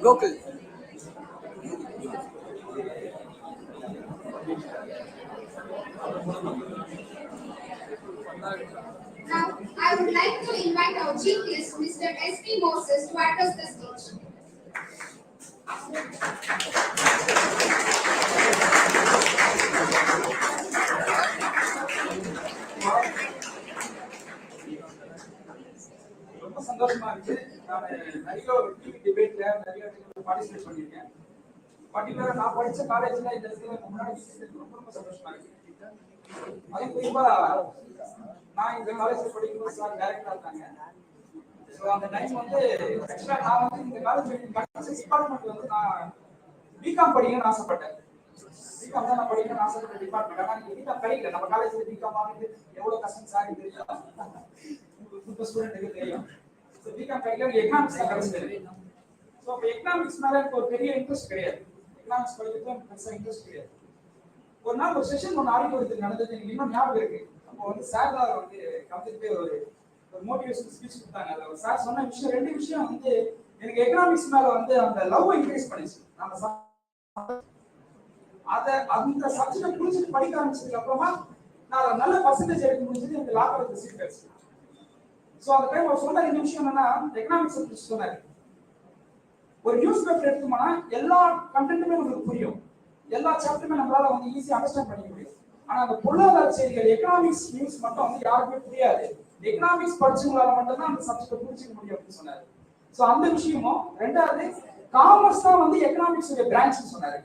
Local. Now, I would like to invite our chief guest, Mr. S.P. Moses, to address the stage. ரொம்ப சந்தோஷமா இருக்கு. நான் நிறைய TV டிபேட்ல நிறைய பார்ட்டிசிபேட் பண்ணியிருக்கேன். பர்டிகுலரா நான் படிச்ச காலேஜ்ல இந்த இடத்துல முன்னாடி ரொம்ப ரொம்ப சந்தோஷமா இருக்கு. அது குறிப்பா நான் இந்த காலேஜ்ல படிக்கும்போது சார் டைரக்டரா இருக்காங்க. ஸோ அந்த டைம் வந்து ஆக்சுவலா நான் வந்து இந்த காலேஜ் படிச்ச டிபார்ட்மெண்ட் வந்து நான் பிகாம் படிக்கணும்னு ஆசைப்பட்டேன். பிகாம் தான் நான் படிக்கணும்னு ஆசைப்பட்ட டிபார்ட்மெண்ட். ஆனால் நீங்க பிகாம் படிக்கல. நம்ம காலேஜ்ல பிகாம் வாங்கிட்டு எவ்வளவு கஷ்டம் சார் தெரியும். சூப்பர் ஸ்டூடெண்ட்டுக்கு தெரியும். ஸோ பிகாம் படிக்கல எக்கனாமிக்ஸ் தான் கிடைச்சது. ஸோ அப்போ எக்கனாமிக்ஸ் மேல எனக்கு ஒரு பெரிய இன்ட்ரெஸ்ட் கிடையாது. எக்கனாமிக்ஸ் படிக்கிறது பெருசாக இன்ட்ரெஸ்ட் கிடையாது. ஒரு நாள் ஒரு செஷன் ஒன்று ஆடிட்டோரியத்தில் நடந்தது எனக்கு இன்னும் ஞாபகம் இருக்கு. அப்போ வந்து சார் தான் வந்து கலந்துட்டு ஒரு மோட்டிவேஷன் ஸ்பீச் கொடுத்தாங்க. அதில் சார் சொன்ன விஷயம் ரெண்டு விஷயம் வந்து எனக்கு எக்கனாமிக்ஸ் மேல வந்து அந்த லவ் இன்க்ரீஸ் பண்ணிச்சு. நம்ம அதை அந்த சப்ஜெக்டை புரிஞ்சுட்டு படிக்க ஆரம்பிச்சதுக்கு அப்புறமா நான் நல்ல பர்சன்டேஜ் எடுக்க முடிஞ்சது. எனக்கு லா காலேஜ் சீட் கிடைச்சு. ஸோ அந்த டைம் அவர் சொன்ன ரெண்டு விஷயம் என்னன்னா எக்கனாமிக்ஸ் பற்றி சொன்னாரு. ஒரு நியூஸ் பேப்பர் எடுத்தோம்னா எல்லா கண்டென்ட்டுமே உங்களுக்கு புரியும், எல்லா சாப்டருமே நம்மளால வந்து ஈஸியா அண்டர்ஸ்டாண்ட் பண்ணிக்க முடியும். ஆனா அந்த பொருளாதார செய்திகள் எக்கனாமிக்ஸ் நியூஸ் மட்டும் வந்து யாருக்குமே புரியாது. எக்கனாமிக்ஸ் படிச்சவங்களால மட்டும்தான் அந்த சப்ஜெக்ட் புரிஞ்சுக்க முடியும் அப்படின்னு சொன்னாரு. ஸோ அந்த விஷயமும் ரெண்டாவது காமர்ஸ் தான் வந்து எக்கனாமிக்ஸ் பிரான்ச் சொன்னாரு.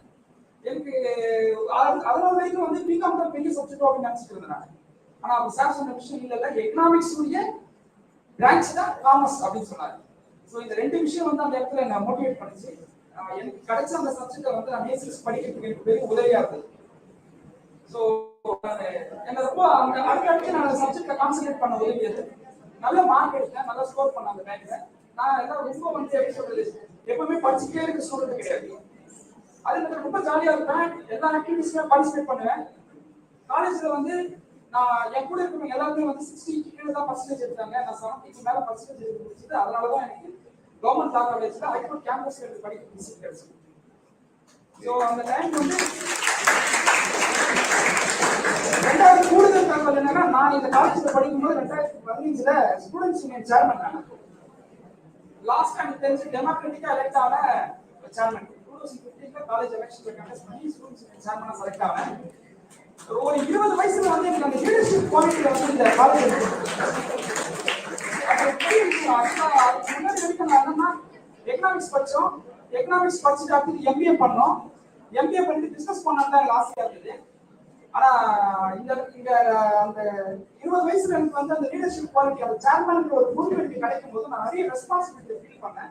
எனக்கு அதனால வரைக்கும் வந்து பிகாம் தான் பெரிய சப்ஜெக்ட் அப்படின்னு நினைச்சிட்டு இருந்தேன். ஆனா அவர் சார் சொன்ன விஷயம் இல்ல, எக்கனாமிக்ஸ் உடைய பிரான்ச் தான் காமர்ஸ் அப்படின்னு சொன்னாரு. ஸோ இந்த ரெண்டு விஷயம் வந்து அந்த இடத்துல என்ன மோட்டிவேட் பண்ணிச்சு. எனக்கு கிடைச்ச அந்த சப்ஜெக்டை வந்து நான் ஏசிஎஸ் படிக்கிறதுக்கு எனக்கு பெரிய உதவியா இருந்தது. ஸோ என்ன ரொம்ப அந்த அடுத்தடுத்து நான் அந்த சப்ஜெக்டை கான்சென்ட்ரேட் பண்ண உதவியது. நல்ல மார்க் எடுத்தேன், நல்லா ஸ்கோர் பண்ண அந்த டைம்ல. நான் எல்லாம் ரொம்ப வந்து எப்படி சொல்றது, எப்பவுமே படிச்சுட்டே இருக்க ஸ்டூடெண்ட் கிடையாது. அதே மாதிரி ரொம்ப ஜாலியா இருப்பேன், எல்லா ஆக்டிவிட்டிஸ்லயும் பார்ட்டிசிபேட் பண்ணுவேன். காலேஜ்ல வந்து நான் என் கூட இருக்கவங்க எல்லாருமே வந்து 60 கீழே தான் பர்சன்டேஜ் எடுத்தாங்க. நான் 70 மேல பர்சன்டேஜ் எடுக்க முடிச்சது. அதனாலதான் எனக்கு கவர்மெண்ட் லா காலேஜ்ல ஹைகோர்ட் கேம்பஸ் படிக்க சீட் கிடைச்சது. ஸோ அந்த டைம் வந்து ரெண்டாவது கூடுதல் தகவல் என்னன்னா, நான் இந்த காலேஜ்ல படிக்கும்போது 2015 ஸ்டூடெண்ட்ஸ் யூனியன் சேர்மன் நான். லாஸ்ட் எனக்கு தெரிஞ்சு டெமோக்ராட்டிக்கா எலெக்ட் ஆன சேர்மன். 2015 காலேஜ் எலெக்ஷன்ல கண்டெஸ்ட் பண்ணி ஸ்டூடெண்ட்ஸ் யூனியன் சேர்மனா செலக்ட் ஆனேன். ஒரு 20 வயசுல வந்து எனக்கு அந்த லீடர்ஷிப் குவாலிட்டியில வந்து இந்த காலேஜ் எக்கனாமிக்ஸ் படிச்சோம். எக்கனாமிக்ஸ் படிச்சுட்டு அடுத்து எம்பிஏ பண்ணோம். எம்பிஏ பண்ணிட்டு பிசினஸ் பண்ணதான் ஆசையா இருந்தது. ஆனா இந்த அந்த 20 வயசுல எனக்கு வந்து அந்த லீடர்ஷிப் குவாலிட்டி, அந்த சேர்மனுக்கு ஒரு பொறுப்பு எனக்கு கிடைக்கும் போது நான் நிறைய ரெஸ்பான்சிபிலிட்டி ஃபீல் பண்ணேன்.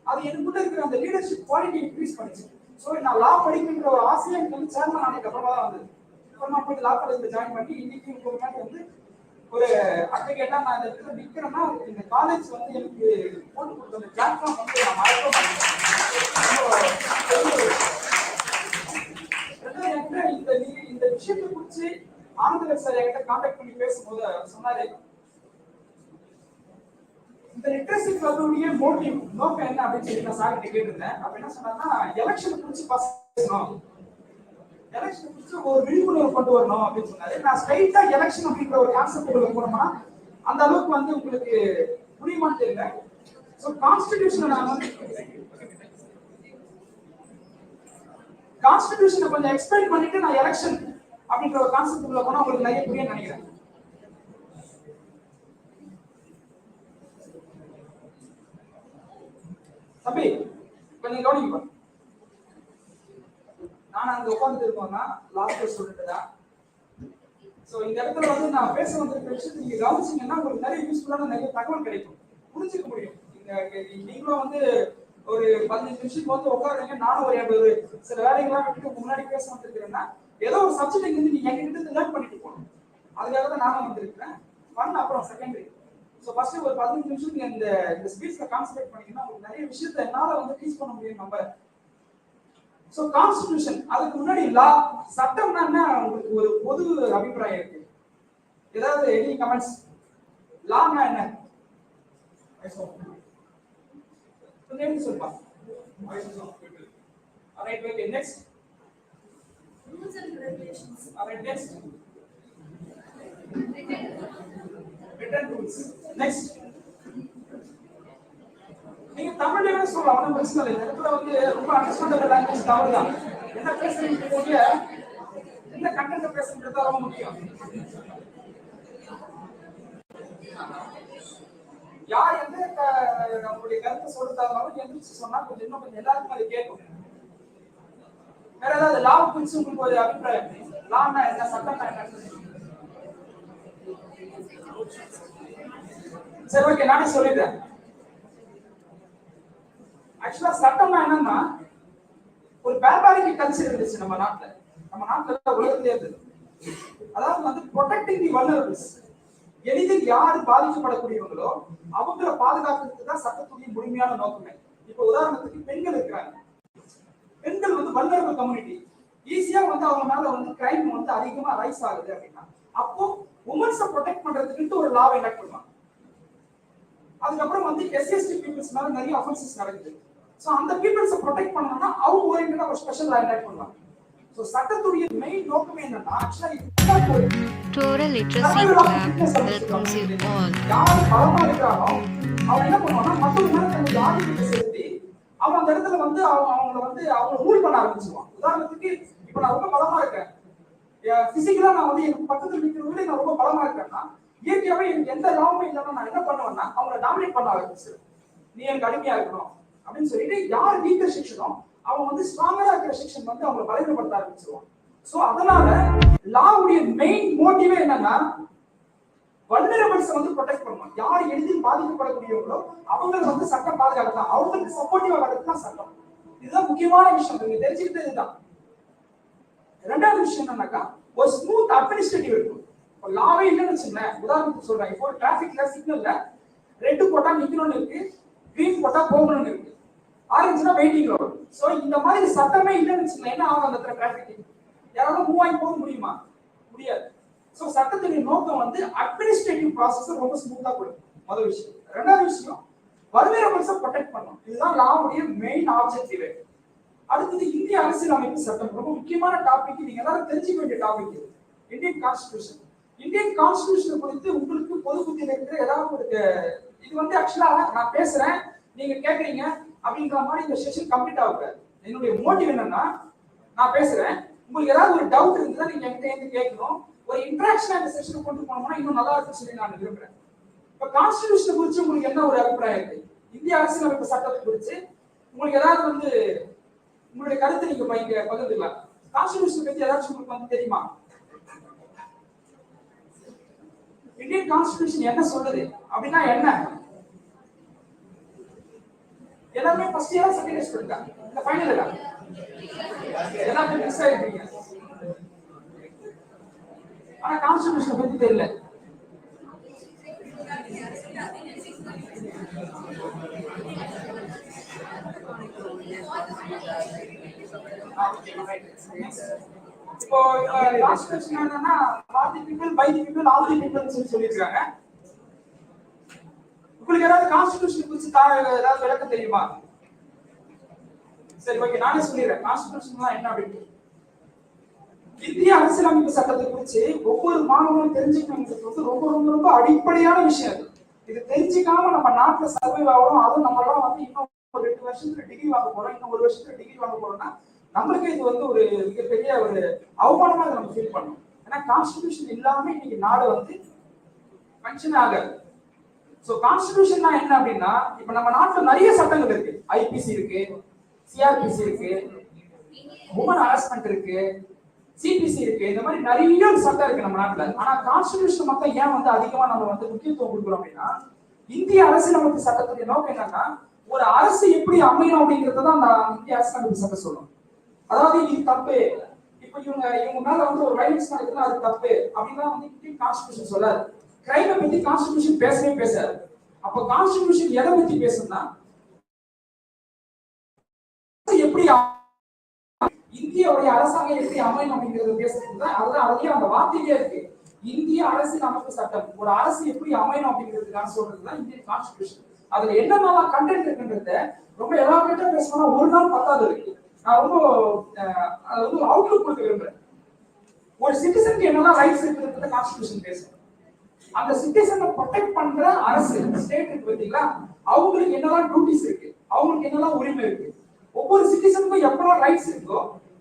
அது எனக்குள்ள இருக்கிற அந்த லீடர்ஷிப் குவாலிட்டி இன்க்ரீஸ் பண்ணிச்சு. ஸோ நான் லா படிக்கின்ற ஒரு ஆசையை எனக்கு வந்து சேர்மன் ஆனதுக்கு அப்புறமா தான் வந்தது. அப்புறமா போய் லா காலேஜ்ல ஜாயின் பண்ணி இன்னைக்கு ஒரு மாதிரி வந்து ஒரு அட்வொகேட்டா நான் இந்த இடத்துல நிற்கிறேன்னா இந்த காலேஜ் வந்து எனக்கு போட்டு கொடுத்த அந்த பிளாட்ஃபார்ம் வந்து நான் மறக்க மாட்டேன். இந்த விஷயத்தை குறித்து ஆனந்தர் சார் என்கிட்ட கான்டாக்ட் பண்ணி பேசும்போது சொன்னாரு, இந்த லிட்ரஸி கிளப்புடைய மோட்டிவ் நோக்கம் என்ன அப்படின்னு சொல்லி நான் சார் கிட்ட கேட்டிருந்தேன். அப்ப என்ன சொன்னாங்கன்னா, எலெக்ஷனை குறித்து பேசணும், எலெக்ஷன் குறித்து ஒரு விழிப்புணர்வு கொண்டு வரணும் அப்படின்னு சொன்னாரு. நான் ஸ்ட்ரைட்டா எலெக்ஷன் அப்படின்ற ஒரு கான்செப்ட் போனோம்னா அந்த அளவுக்கு வந்து உங்களுக்கு புரியுமான்னு தெரியல. ஸோ கான்ஸ்டிடியூஷனை கொஞ்சம் எக்ஸ்பிளைன் பண்ணிட்டு நான் எலெக்ஷன் அப்படின்ற ஒரு கான்செப்ட் உள்ள போனா உங்களுக்கு நிறைய புரியும் நினைக்கிறேன். தம்பி கொஞ்சம் கவனிங்க. நான் அங்க உட்கார்ந்து இருக்கோம்னா லாஸ்ட் ஸ்டூடெண்ட் தான். ஸோ இந்த இடத்துல வந்து நான் பேச வந்திருக்கிற விஷயத்தை நீங்க கவனிச்சீங்கன்னா உங்களுக்கு நிறைய யூஸ்ஃபுல்லான நிறைய தகவல் கிடைக்கும், புரிஞ்சுக்க முடியும். நீங்களும் வந்து ஒரு 15 நிமிஷத்துக்கு வந்து உட்காருங்க. நானும் ஒரு சில வேலைகள்லாம் விட்டுட்டு முன்னாடி பேச வந்திருக்கிறேன்னா ஏதோ ஒரு சப்ஜெக்ட் வந்து நீங்க எங்கிட்ட லேர்ன் பண்ணிட்டு போகணும். அதுக்காக தான் நானும் வந்திருக்கிறேன். அப்புறம் செகண்டரி. ஸோ ஃபர்ஸ்ட் ஒரு 15 நிமிஷம் இந்த ஸ்பீச்ல கான்சன்ட்ரேட் பண்ணீங்கன்னா உங்களுக்கு நிறைய விஷயத்தை என்னால வந்து டீச் பண்ண முடியும் நம்புறேன். சோ கான்ஸ்டிடியூஷன், அதுக்கு முன்னாடி லா, சட்டம்னா என்ன உங்களுக்கு ஒரு பொது அபிப்பிராயம் இருக்கு? ஏதாவது எனி கமெண்ட்ஸ்? லானா என்ன? கொஞ்சம் சொல்லுப்பா. Voices of people. All right, okay, next. Rules and regulations. All right, next. Written rules. Next. நீங்க தமிழ்லயே சொல்லலாம், ஒன்றும் பிரச்சனை இல்லை. இந்த இடத்துல வந்து ரொம்ப அண்டர்ஸ்டாண்டபிள் லாங்குவேஜ் தமிழ் தான். என்ன பேசுறீங்க, என்ன கண்டென்ட் பேசுறது ரொம்ப முக்கியம். யார் எந்த நம்மளுடைய கருத்தை சொல்றதாலும் எந்திரிச்சு சொன்னா கொஞ்சம் இன்னும் கொஞ்சம் எல்லாருக்கும் அது கேட்கும். வேற ஏதாவது லா குறிச்சு உங்களுக்கு ஒரு அபிப்பிராயம்? லான்னா என்ன, சட்டம்னா என்ன? சரி, ஓகே, நானே சொல்லிடுறேன். ஆக்சுவலா சட்டம்னா என்னன்னா, ஒரு பேர்பாரிக் கல்ச்சர் இருந்துச்சு நம்ம நாட்டுல உலகத்திலே இருந்தது. அதாவது வந்து ப்ரொடெக்டிங் தி வல்னரபிள்ஸ், எளிதில் யார் பாதிக்கப்படக்கூடியவங்களோ அவங்கள பாதுகாக்கிறதுக்கு தான் சட்டத்துடைய முழுமையான நோக்கமே. இப்ப உதாரணத்துக்கு பெண்கள் இருக்கிறாங்க. பெண்கள் வந்து வல்னரபிள் கம்யூனிட்டி, ஈஸியா வந்து அவங்க மேல வந்து கிரைம் வந்து அதிகமா ரைஸ் ஆகுது அப்படின்னா, அப்போ உமன்ஸை ப்ரொடெக்ட் பண்றதுக்கு ஒரு லாவை எனாக்ட் பண்ணுவாங்க. அதுக்கப்புறம் வந்து எஸ்சிஎஸ்டி பீப்புள்ஸ் மேல நிறைய அஃபென்சஸ் நடக்குது. சோ அந்த பீப்புள்ஸை ப்ரொடெக்ட் பண்ணணும்னா அவங்க ஓரியன்டா ஒரு ஸ்பெஷல் லா எனாக்ட் பண்ணுவாங்க. சோ சட்டத்துடைய மெயின் நோக்கம் என்னன்னா, ஆக்சுவலா Total Literacy Club welcomes you all. யார் பலமா இருக்கானோ அவன் என்ன பண்ணுவான்னா, மற்றவங்க மேல தன்னுடைய ஆதிக்கத்தை செலுத்தி அவன் அந்த இடத்துல வந்து அவங்க ரூல் பண்ண ஆரம்பிச்சுவான். உதாரணத்துக்கு இப்ப நான் ரொம்ப பலமா இருக்கேன், பிசிக்கலா நான் வந்து எனக்கு பக்கத்துல நிக்கிறவங்களே நான் ரொம்ப பலமா இருக்கேன்னா, இயற்கையாவே எனக்கு எந்த லாபமும் இல்லைன்னா நான் என்ன பண்ணுவேன்னா அவங்களை டாமினேட் பண்ண ஆரம்பிச்சு, நீ எனக்கு அடிமையா இருக்கணும் அப்படின்னு சொல்லிட்டு யார் வீக்கர் செக்ஷனோ அவங்க வந்து ஸ்ட்ராங்கரா இருக்கிற செக்ஷன் வந்து அவங்களை பலவீனப்படுத்த ஆரம்பிச்சிருவான். சோ அதனால லாவுடைய மெயின் மோட்டிவே என்னன்னா, வல்னரபிள்ஸ் வந்து ப்ரொடெக்ட் பண்ணுவாங்க. யார் எளிதில் பாதிக்கப்படக்கூடியவங்களோ அவங்களை வந்து சட்டம் பாதுகாக்கலாம், அவங்களுக்கு சப்போர்ட்டிவா வரதுதான் சட்டம். இதுதான் முக்கியமான விஷயம், நீங்க தெரிஞ்சுக்கிட்டது இதுதான். ரெண்டாவது விஷயம் என்னன்னாக்கா, ஒரு ஸ்மூத் அட்மினிஸ்ட்ரேட்டிவ் இருக்கும். இப்போ லாவே இல்லைன்னு வச்சுங்களேன், உதாரணத்துக்கு சொல்றேன், இப்போ டிராபிக்ல சிக்னல்ல ரெட் போட்டா நிக்கணும்னு இருக்கு, கிரீன் போட்டா போகணும்னு இருக்கு, ஆரஞ்சுனா வெயிட்டிங்ல வரும். சோ இந்த மாதிரி சட்டமே இல்லைன்னு வச்சுங்களேன், என்ன ஆகும்? அந்த டிராபிக் யாராலும் மூவ் ஆகி போக முடியுமா? முடியாது. சோ சட்டத்தின் நோக்கம் வந்து அட்மினிஸ்ட்ரேட்டிவ் ப்ராசஸ் ரொம்ப ஸ்மூத்தா கொடுக்கும், முதல் விஷயம். ரெண்டாவது விஷயம், வல்னரபிள்ஸை ப்ரொடெக்ட் பண்ணணும். இதுதான் லாவுடைய மெயின் ஆப்ஜெக்டிவ். அடுத்தது இந்திய அரசியலமைப்பு சட்டம், ரொம்ப முக்கியமான டாபிக், நீங்க எல்லாரும் தெரிஞ்சுக்க வேண்டிய topic. Indian constitution. Indian constitution குறித்து உங்களுக்கு பொது புத்தியில இருக்கிற ஏதாவது ஒரு, இது வந்து ஆக்சுவலா நான் பேசுறேன் நீங்க கேக்குறீங்க அப்படிங்கிற மாதிரி இந்த செஷன் கம்ப்ளீட் ஆகுது. என்னுடைய மோட்டிவ் என்னன்னா, நான் பேசுறேன், உங்களுக்கு ஏதாவது ஒரு டவுட் இருந்தா நீங்க என்கிட்ட கேட்கணும். ஒரு இன்டராக்ஷன் இந்த செஷன் கொண்டு போனோம்னா இன்னும் நல்லா இருக்கும்னு சொல்லி நான் விரும்புறேன். இப்ப கான்ஸ்டிடியூஷன் குறித்து உங்களுக்கு என்ன ஒரு அபிப்பிராயம் இருக்கு? இந்திய அரசியலமைப்பு சட்டத்தை குறித்து உங்களுக்கு ஏதாவது வந்து உங்களுடைய கருத்து நீங்க இங்க பகிர்ந்துக்கலாம். கான்ஸ்டிடியூஷன் பத்தி ஏதாச்சும் உங்களுக்கு வந்து தெரியுமா? இந்தியன் கான்ஸ்டிடியூஷன் என்ன சொல்லுது அப்படின்னா என்ன? எல்லாமே first year second year student இந்த ஃபைனல் இல்ல, எல்லாமே மிஸ் ஆயிட்டீங்க. ஆனா கான்ஸ்டிடியூஷன் பத்தி தெரியல. இப்போ கான்ஸ்டிடியூஷன் என்னன்னா, for the people, by the people, all the people சொல்லிருக்காங்க. உங்களுக்கு ஏதாவது கான்ஸ்டிடியூஷன் குறித்து ஏதாவது விளக்கம் தெரியுமா? சரி, ஓகே, நானே சொல்லிடுறேன். கான்ஸ்டிடியூஷன் என்ன அப்படின்னு. இந்திய அரசியலமைப்பு சட்டத்தை குறித்து ஒவ்வொரு மாணவனும் தெரிஞ்சுக்கணுங்கிறது வந்து ரொம்ப ரொம்ப ரொம்ப அடிப்படையான விஷயம். இது தெரிஞ்சுக்காம நம்ம நாட்டுல சர்வைவ் ஆகணும். அதுவும் நம்ம எல்லாம் வந்து இன்னும் ஒரு 2 வருஷத்துல டிகிரி வாங்க போறோம், இன்னும் 1 வருஷத்துல டிகிரி வாங்க போறோம்னா நம்மளுக்கு இது வந்து ஒரு மிகப்பெரிய ஒரு அவமானமா நம்ம ஃபீல் பண்ணணும். ஏன்னா கான்ஸ்டிடியூஷன் இல்லாம இன்னைக்கு நாடு வந்து ஃபங்க்ஷன் ஆகாது. சோ கான்ஸ்டிடியூஷன்னா என்ன அப்படின்னா, இப்ப நம்ம நாட்டுல நிறைய சட்டங்கள் இருக்கு. ஐபிசி இருக்கு, சிஆர்பிசி இருக்கு, உமன் ஹராஸ்மெண்ட் இருக்கு, சிபிசி இருக்கு, இந்த மாதிரி நிறைய சட்டம் இருக்கு நம்ம நாட்டுல. ஆனா கான்ஸ்டிடியூஷன் மட்டும் ஏன் வந்து அதிகமா நம்ம வந்து முக்கியத்துவம் கொடுக்குறோம் அப்படின்னா, இந்திய அரசியலமைப்பு சட்டத்துடைய நோக்கம் என்னன்னா, ஒரு அரசு எப்படி அமையணும் அப்படிங்கறத அந்த இந்திய அரசியலமைப்பு சட்டம் சொல்லும். அதாவது இது தப்பு, இப்ப இவங்க மேல வந்து ஒரு வயலன்ஸ் நடக்குதுன்னா அது தப்பு அப்படின்னா வந்து இந்தியன் கான்ஸ்டிடியூஷன் சொல்லாது. கிரைமை பத்தி கான்ஸ்டிடியூஷன் பேசவே பேசாது. அப்ப கான்ஸ்டிடியூஷன் எதை பத்தி பேசும்னா, எப்படி இந்தியாவுடைய அரசாங்கம் எப்படி அமையணும் அப்படிங்கறத பேசுறது தான். அதுதான் அதுலயே அந்த வார்த்தையிலே இருக்கு. இந்திய அரசியல் அமைப்பு சட்டம், ஒரு அரசு எப்படி அமையணும் அப்படிங்கிறதுக்காக சொல்றதுதான் இந்தியன் கான்ஸ்டிடியூஷன். அதுல என்னென்னலாம் கண்டென்ட் இருக்குன்றத ரொம்ப எலாபரேட்டா பேசணும்னா ஒரு நாள் பத்தாது இருக்கு. நான் ரொம்ப அது வந்து அவுட்லுக் கொடுக்க விரும்புறேன். ஒரு சிட்டிசனுக்கு என்னெல்லாம் ரைட்ஸ் இருக்குன்றத கான்ஸ்டிடியூஷன் பேசும். அந்த சிட்டிசனை ப்ரொடெக்ட் பண்ற அரசு ஸ்டேட் இருக்கு பாத்தீங்களா, அவங்களுக்கு என்னெல்லாம் டியூட்டிஸ் இருக்கு, அவங்களுக்கு என்னெல்லாம் உரிமை இருக்கு, ஒவ்வொரு சிட்டிசனுக்கும் எப்பெல்லாம் ரைட்ஸ் இருக்கோ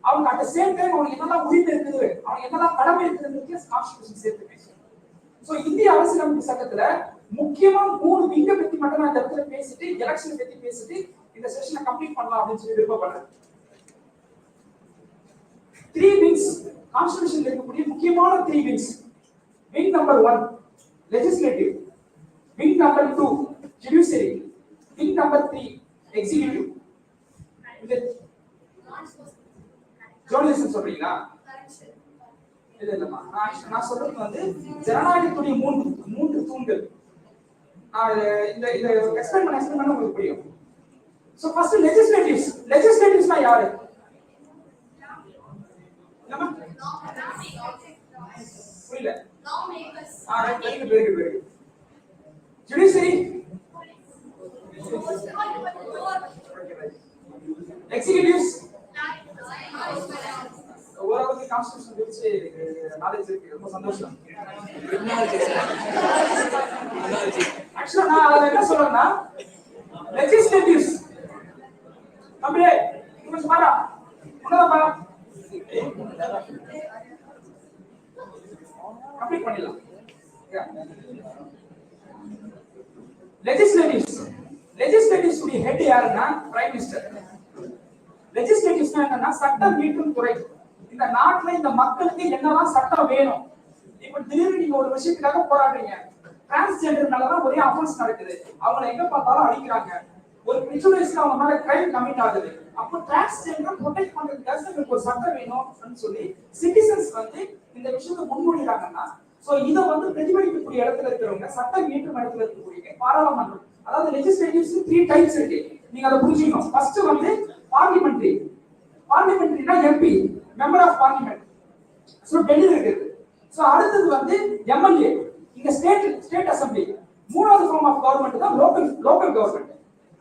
அவங்க அட் தி சேம் டைம் அவங்களுக்கு என்னெல்லாம் உரிமை இருக்குது, அவங்க என்னெல்லாம் கடமை இருக்குதுன்றது கான்ஸ்டிடியூஷன் சேர்த்து பேசும். சோ இந்திய அரசியலமைப்பு சட்டத்துல முக்கியமா 3 விங்க பத்தி மட்டும் நான் இந்த இடத்துல பேசிட்டு எலெக்ஷன் பத்தி பேசிட்டு இந்த செஷனை கம்ப்ளீட் பண்ணலாம் அப்படின்னு சொல்லி விருப்பப்படுறேன். 3 விங்ஸ் கான்ஸ்டிடியூஷன்ல இருக்கக்கூடிய முக்கியமான 3 wings. Wing number 1 legislative, wing number 2 judiciary, wing number 3 executive. இது ஜோர்னலிசம் சொல்றீங்களா? இல்லம்மா, நான் சொல்றது வந்து ஜனநாயகத்துடைய மூன்று தூண்கள். இந்த எக்ஸ்பிளைன் பண்ண உங்களுக்கு புரியும். சோ ஃபர்ஸ்ட் லெஜிஸ்லேட்டிவ்ஸ்னா யாரு? என்னமா புரியல? very good. Judiciary, executives, overall constitution வச்சு knowledge இருக்கு, ரொம்ப சந்தோஷம். Actually நான் என்ன சொல்றேன்னா legislatives அப்படியே கொஞ்சம் பாரா உன்னதா கம்ப்ளீட் பண்ணிடலாம். லெஜிஸ்லேட்டிவ்ஸ் உடைய ஹெட் யாருன்னா பிரைம் மினிஸ்டர். லெஜிஸ்லேட்டிவ்ஸ்னா என்னன்னா சட்டம் இயற்றும் துறை. இந்த நாட்டுல இந்த மக்களுக்கு என்னெல்லாம் சட்டம் வேணும், இப்ப திடீர்னு நீங்க ஒரு விஷயத்துக்காக போராடுறீங்க, டிரான்ஸ்ஜெண்டர்னாலதான் ஒரே அஃபென்ஸ் நடக்குது, அவங்களை எங்க பார்த்தாலும் அடிக்கிறாங்க, ஒரு பிரிச்சுரைஸ்ல அவங்க மேல கிரைம் கமிட் ஆகுது, அப்போ டிரான்ஸ்ஜெண்டர் ப்ரொடெக்ட் பண்றதுக்காக உங்களுக்கு ஒரு சட்டம் வேணும் அப்படின்னு சொல்லி சிட்டிசன்ஸ் வந்து இந்த விஷயத்தை முன்மொழிறாங்கன்னா, சோ இத வந்து பிரதிபலிக்கக்கூடிய இடத்துல இருக்கிறவங்க சட்டம் இயற்றும் இடத்துல இருக்கக்கூடிய பாராளுமன்றம், அதாவது லெஜிஸ்லேட்டிவ்ஸ் 3 டைப்ஸ் இருக்கு, நீங்க அதை புரிஞ்சுக்கணும். ஃபர்ஸ்ட் வந்து பார்லிமெண்டரினா MP, member of parliament, so டெல்லில இருக்குது. சோ அடுத்தது வந்து எம்எல்ஏ, இங்க ஸ்டேட் அசெம்பிளி. மூணாவது ஃபார்ம் ஆஃப் கவர்மெண்ட் தான் லோக்கல் கவர்மெண்ட்.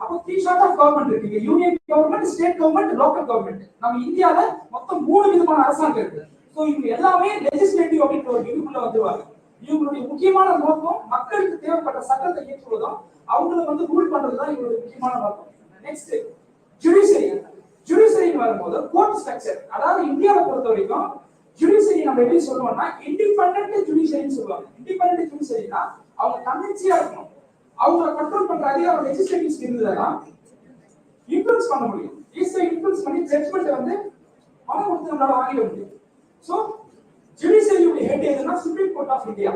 அப்போ 3 சார்ட் ஆஃப் கவர்மெண்ட் இருக்கு, union government, state government, local government. நம்ம இந்தியால மொத்தம் 3 விதமான அரசாங்கம் இருக்கு. சோ இவங்க எல்லாமே லெஜிஸ்லேட்டிவ் அப்படின்ற ஒரு விதிக்குள்ள வந்துருவாங்க. இவங்களுடைய முக்கியமான நோக்கம் மக்களுக்கு தேவைப்பட்ட சட்டத்தை இயற்றுவதும் அவங்களை வந்து ரூல் பண்றதுதான் இவங்களுடைய முக்கியமான நோக்கம். நெக்ஸ்ட் ஜுடிஷியரி வரும்போது கோர்ட் ஸ்ட்ரக்சர், அதாவது இந்தியாவை பொறுத்த வரைக்கும் ஜுடிஷியரி நம்ம எப்படி சொல்லுவோம்னா இண்டிபெண்டன்ட் ஜுடிஷியரின்னு சொல்லுவாங்க. இண்டிபெண்டன்ட் ஜுடிஷியரினா அவங்க தன்னிச்சையா இருக்கணும், அவங்களை கண்ட்ரோல் பண்ற அதிகாரம் லெஜிஸ்லேட்டிவ்ஸ் இருந்ததுன்னா இன்ஃப்ளூயன்ஸ் பண்ண முடியும், ஈஸியா இன்ஃப்ளூயன்ஸ் பண்ணி ஜட்ஜ்மெண்ட் வந்து அவங்க வந்து நம்மளால வாங்கிட முடியும். சோ ஜுடிஷியரியோட ஹெட் எதுனா supreme court of India.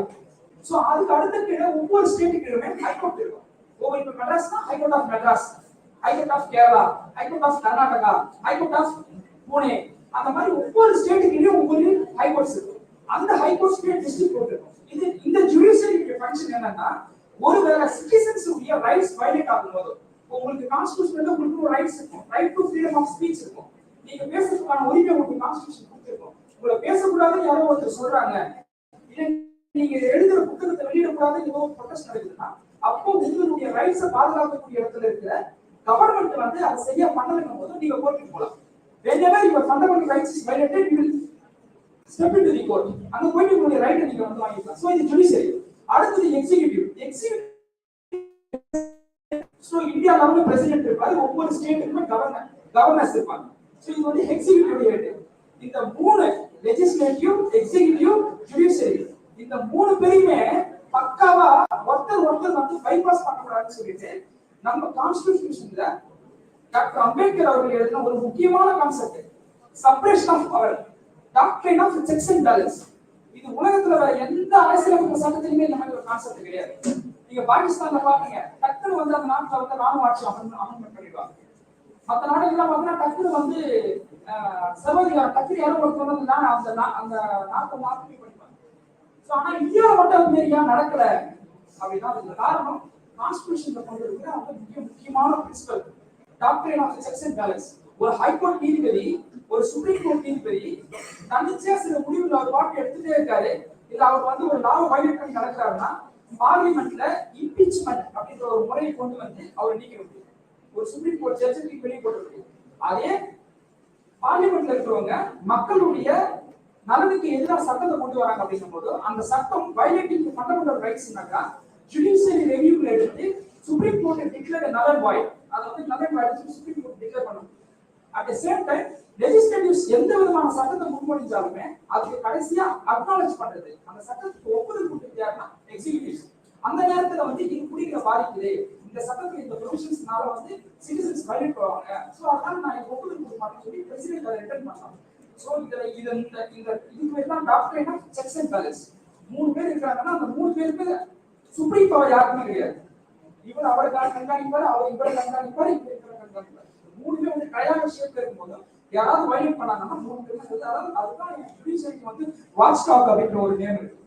So அதுக்கு அடுத்த கீழே ஒவ்வொரு ஸ்டேட்டுக்கு ஹை கோர்ட் இருக்கும். இப்ப மெட்ராஸ்னா high court of Madras, high court of Kerala, high court of Karnataka, high court of Pune, அந்த மாதிரி ஒவ்வொரு ஸ்டேட்டுக்குலயும் ஒவ்வொரு ஹை கோர்ட்ஸ் இருக்கும். அந்த high court state district court இருக்கும். இந்த ஜுடிஷியரி ஃபங்க்ஷன் என்னன்னா, ஒருவேளை சிட்டிசன்ஸ் உடைய ரைட்ஸ் வயலேட் ஆகும்போது, உங்களுக்கு கான்ஸ்டிடியூஷன்ல உங்களுக்கு ஒரு ரைட்ஸ் இருக்கும், right to freedom of speech இருக்கும், நீங்க பேசுறதுக்கான உரிமை உங்களுக்கு கான்ஸ்டிடியூஷன் கொடுத்திருக்கும். உங்களை பேசக்கூடாதுன்னு யாரோ ஒருத்தர் சொல்றாங்க, இல்ல நீங்க எழுதுற புத்தகத்தை வெளியிடக்கூடாதுன்னு ஏதோ ப்ரொடெஸ்ட் நடக்குதுன்னா, அப்போ உங்களுடைய ரைட்ஸை பாதுகாக்கக்கூடிய இடத்துல இருக்கிற கவர்மெண்ட் வந்து அதை சரியா பண்ணலங்கும் போது நீங்க கோர்ட்டுக்கு போகலாம். whenever your fundamental rights is violated, you will step into the court. அங்க போய் உங்களுடைய ரைட்டை நீங்க வந்து வாங்கிக்கலாம். சோ இது ஜுடிஷியரி. அடுத்து எக்ஸிகியூட்டிவ். சோ இந்தியா லெவல்ல பிரசிடென்ட் இருப்பாரு, ஒவ்வொரு ஸ்டேட்டுக்குமே கவர்னர்ஸ் இருப்பாங்க. சோ இது வந்து எக்ஸிகியூட்டிவ் ஹெட். இந்த 3 லெஜிஸ்லேட்டிவ், எக்ஸிகியூட்டிவ், ஜுடிஷியரி, இந்த 3 பேருமே பக்காவா ஒருத்தர் வந்து பைபாஸ் பண்ணக்கூடாதுன்னு சொல்லிட்டு நம்ம கான்ஸ்டிடியூஷன்ல டாக்டர் அம்பேத்கர் அவர்கள் எழுதின ஒரு முக்கியமான concept separation of power, doctrine of checks and balance. இது உலகத்துல வேற எந்த அரசியலமைப்பு சட்டத்திலுமே இந்த மாதிரி ஒரு கான்செப்ட் கிடையாது. நீங்க பாகிஸ்தான்ல பாருங்க, டக்குனு வந்து அந்த நாட்டுல வந்து ராணுவ ஆட்சி அமல்மெண்ட் பண்ணிடுவாங்க. மற்ற நாடுகள்லாம் பார்த்தீங்கன்னா டக்குனு வந்து சர்வாதிகாரம், டக்குனு யாரும் ஒருத்தர் வந்து அந்த நாட்டை மாற்றி பண்ணிப்பாங்க. ஸோ ஆனா இந்தியாவில் மட்டும் அது மாதிரி ஏன் நடக்கல அப்படின்னா அதுக்கு காரணம் கான்ஸ்டிடியூஷன்ல கொண்டு இருக்கிற அந்த முக்கியமான principle doctrine of checks and balance. ஒரு ஹைகோர்ட் நீதிபதி, ஒரு சுப்ரீம் கோர்ட் நீதிபதி தன்னிச்சையா சில முடிவுகள் அவர் பாட்டு எடுத்துட்டே இருக்காரு, இல்ல அவர் வந்து ஒரு லாவை வயலேட் பண்ணி நடக்கிறாருன்னா பார்லிமெண்ட்ல இம்பீச்மெண்ட் அப்படின்ற ஒரு முறையை கொண்டு வந்து அவர் நீக்க முடியும். ஒரு சுப்ரீம் கோர்ட் ஜட்ஜுக்கு வெளியே போட முடியும். அதே பார்லிமெண்ட்ல இருக்கிறவங்க மக்களுடைய நலனுக்கு எதிராக சட்டத்தை கொண்டு வராங்க அப்படிங்கும் போது அந்த சட்டம் வயலேட்டிங் ஃபண்டமெண்டல் ரைட்ஸ்னாக்கா ஜுடிஷியரி ரெவியூல எடுத்து சுப்ரீம் கோர்ட் டிக்ளேர் நலன் வாய்ட், அதை வந்து நலன் வாய்ட் சுப்ரீம் கோர்ட் டிக்ளேர் பண்ணும். அட் தி சேம் டைம் லெஜிஸ்லேட்டிவ்ஸ் எந்த விதமான சட்டத்தை முன்மொழிஞ்சாலுமே அதுக்கு கடைசியா அக்னாலஜ் பண்றது, அந்த சட்டத்துக்கு ஒப்புதல் கொடுத்து யாருன்னா எக்ஸிகியூட்டிவ்ஸ். அந்த நேரத்துல வந்து இது குடிக்கிற பாதிக்குது, இந்த சட்டத்துல இந்த ப்ரொவிஷன்ஸ்னால வந்து சிட்டிசன்ஸ் வயலேட் பண்ணுவாங்க, சோ அதனால நான் ஒப்புதல் கொடுக்க மாட்டேன்னு சொல்லி பிரசிடென்ட் அதை ரிட்டர்ன் பண்ணலாம். சோ இதுல இதுக்கு பேர் தான் doctrine of checks and balance. 3 பேர் இருக்காங்கன்னா அந்த 3 பேருக்கு சுப்ரீம் பவர் யாருக்குமே கிடையாது. இவர் அவரை கண்காணிப்பாரு, அவர் இவரை கண்காணிப்பாரு, இவர் இவரை கண்காணிப்பாரு. 3 பேர் வந்து கல்யாண விஷயத்துல இருக்கும்போது யாராவது வயலேட் பண்ணாங்கன்னா 3 பேர், அதாவது அதுதான் ஜுடிஷியரிக்கு வந்து வாட்ச் டாக் அப்படின்ற ஒரு நேம் இருக்கு.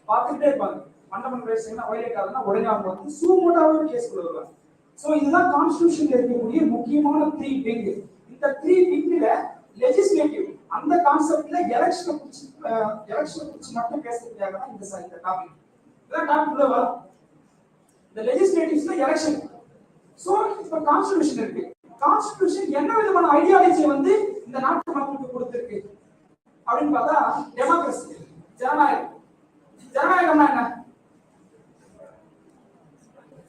பார்த்துட்டே இருப்பாங்க. ஃபண்டமெண்டல் ரைட்ஸ் என்ன வயலேட் ஆகுதுன்னா உடனே அவங்க வந்து சூமோட்டாவே கேஸ் கொண்டு வருவாங்க. சோ இதுதான் கான்ஸ்டிடியூஷன்ல இருக்கக்கூடிய முக்கியமான 3 விங். இந்த 3 விங்ல லெஜிஸ்லேட்டிவ் அந்த கான்செப்ட்ல எலெக்ஷன் குறிச்சு மட்டும் பேசுறதுக்காக தான் இந்த டாபிக். இதான் டாபிக்ல வரும். இந்த லெஜிஸ்லேட்டிவ்ஸ்ல எலெக்ஷன். சோ இப்ப கான்ஸ்டிடியூஷன் இருக்கு. கான்ஸ்டிடியூஷன் என்ன விதமான ஐடியாலஜி வந்து இந்த நாட்டு மக்களுக்கு கொடுத்திருக்கு அப்படின்னு பார்த்தா டெமோக்ரஸி, ஜனநாயகம். ஜனநாயகம்னா என்ன?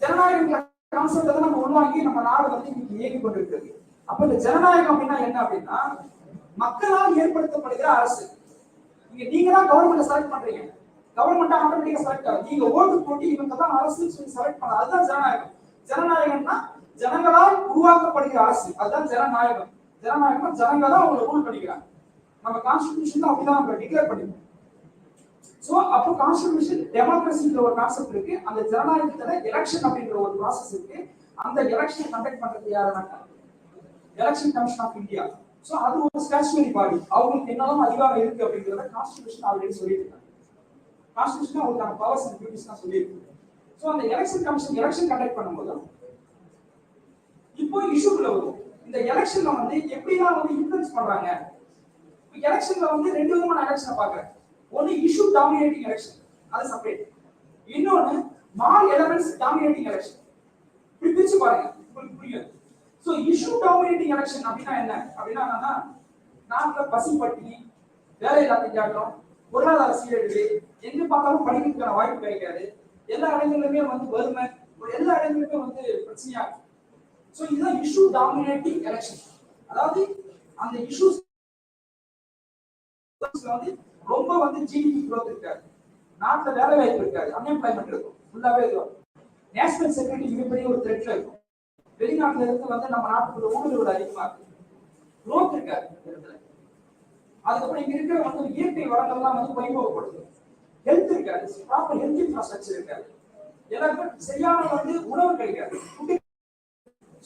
ஜனநாயகம் கான்செப்ட் தான் நம்ம உள்வாங்கி நம்ம நாடு வந்து இன்னைக்கு இயங்கி கொண்டிருக்கிறது. அப்ப இந்த ஜனநாயகம் அப்படின்னா என்ன அப்படின்னா மக்களால் ஏற்படுத்தப்படுகிற அரசு. நீங்க தான் கவர்மெண்ட் செலக்ட் பண்றீங்க, கவர்மெண்ட் ஆட்டோமேட்டிக்கா செலக்ட் ஆகும். நீங்க ஓட்டு போட்டு இவங்க தான் அரசுன்னு சொல்லி செலக்ட் பண்ண, அதுதான் ஜனநாயகம். ஜனநாயகம்னா ஜனங்களால் உருவாக்கப்படுகிற அரசு, அதுதான் ஜனநாயகம். ஜனநாயகம் ஜனங்க தான் அவங்க ரூல் பண்ணிக்கிறாங்க. நம்ம கான்ஸ்டிடியூஷன் அப்படிதான் நம்ம டிக்ளேர் பண்ணிருக்கோம். சோ அப்போ கான்ஸ்டிடியூஷன் டெமோக்ரஸின்ற ஒரு கான்செப்ட் இருக்கு. அந்த ஜனநாயகத்துல எலெக்ஷன் அப்படின்ற ஒரு ப்ராசஸ் இருக்கு. அந்த எலெக்ஷன் கண்டக்ட் பண்றது யாருன்னா election commission of India. So அது ஒரு ஸ்டாச்சுவரி பாடி. அவங்களுக்கு என்னெல்லாம் அதிகாரம் இருக்கு அப்படிங்கறத கான்ஸ்டிடியூஷன் ஆல்ரெடி சொல்லியிருக்காங்க. கான்ஸ்டிடியூஷன் அவங்களுக்கான பவர்ஸ் அண்ட் டியூட்டிஸ் தான் சொல்லியிருக்கு. சோ அந்த எலெக்ஷன் கமிஷன் எலெக்ஷன் கண்டக்ட் பண்ணும்போது இப்போ இஷ்யூக்குள்ள வரும். இந்த எலெக்ஷன்ல வந்து எப்படிலாம் வந்து இன்ஃப்ளூயன்ஸ் பண்றாங்க. எலெக்ஷன்ல வந்து 2 விதமான எலெக்ஷனை பாக்குறேன். ஒன்னு இஷ்யூ டாமினேட்டிங் எலெக்ஷன், அது செப்பரேட். இன்னொன்னு மால் எலிமெண்ட்ஸ் டாமினேட்டிங் எலெக்ஷன். இப்படி பிரிச்சு பாருங்க, உங்களுக்கு புரியும். சோ இஷ்யூ டாமினேட்டிங் எலெக்ஷன் அப்படின்னா என்ன அப்படின்னா என்னன்னா நாட்டுல பசி பட்டினி, வேலை இல்லாத திண்டாட்டம், பொருளாதார சீரழிவு, எங்க பார்த்தாலும் படிக்கிறதுக்கான வாய்ப்பு கிடைக்காது, எல்லா இடங்களிலுமே வந்து வறுமை, எல்லா இடங்களிலுமே வந்து பிரச்சனையா இருக்கு. சோ இதுதான் இஷ்யூ டாமினேட்டிங் எலெக்ஷன். அதாவது அந்த இஷ்யூஸ் வந்து ரொம்ப வந்து ஜிடிபி growth இருக்காது, நாட்டுல வேலை வாய்ப்பு இருக்காது, அன்எம்ப்ளாய்மெண்ட் இருக்கும், ஃபுல்லாவே இருக்கும். நேஷனல் செக்யூரிட்டி மிகப்பெரிய ஒரு த்ரெட்ல இருக்கும். வெளிநாட்டுல இருந்து வந்து நம்ம நாட்டுக்குள்ள ஊடுருவல் அதிகமா இருக்கு, growth இருக்காது இடத்துல. அதுக்கப்புறம் இங்க இருக்கிற வந்து இயற்கை வளங்கள்லாம் வந்து பறிபோகப்படுது, ஹெல்த் இருக்காது, ப்ராப்பர் ஹெல்த் இன்ஃப்ராஸ்ட்ரக்சர் இருக்காது, எல்லாருக்கும் சரியான வந்து உணவு கிடைக்காது.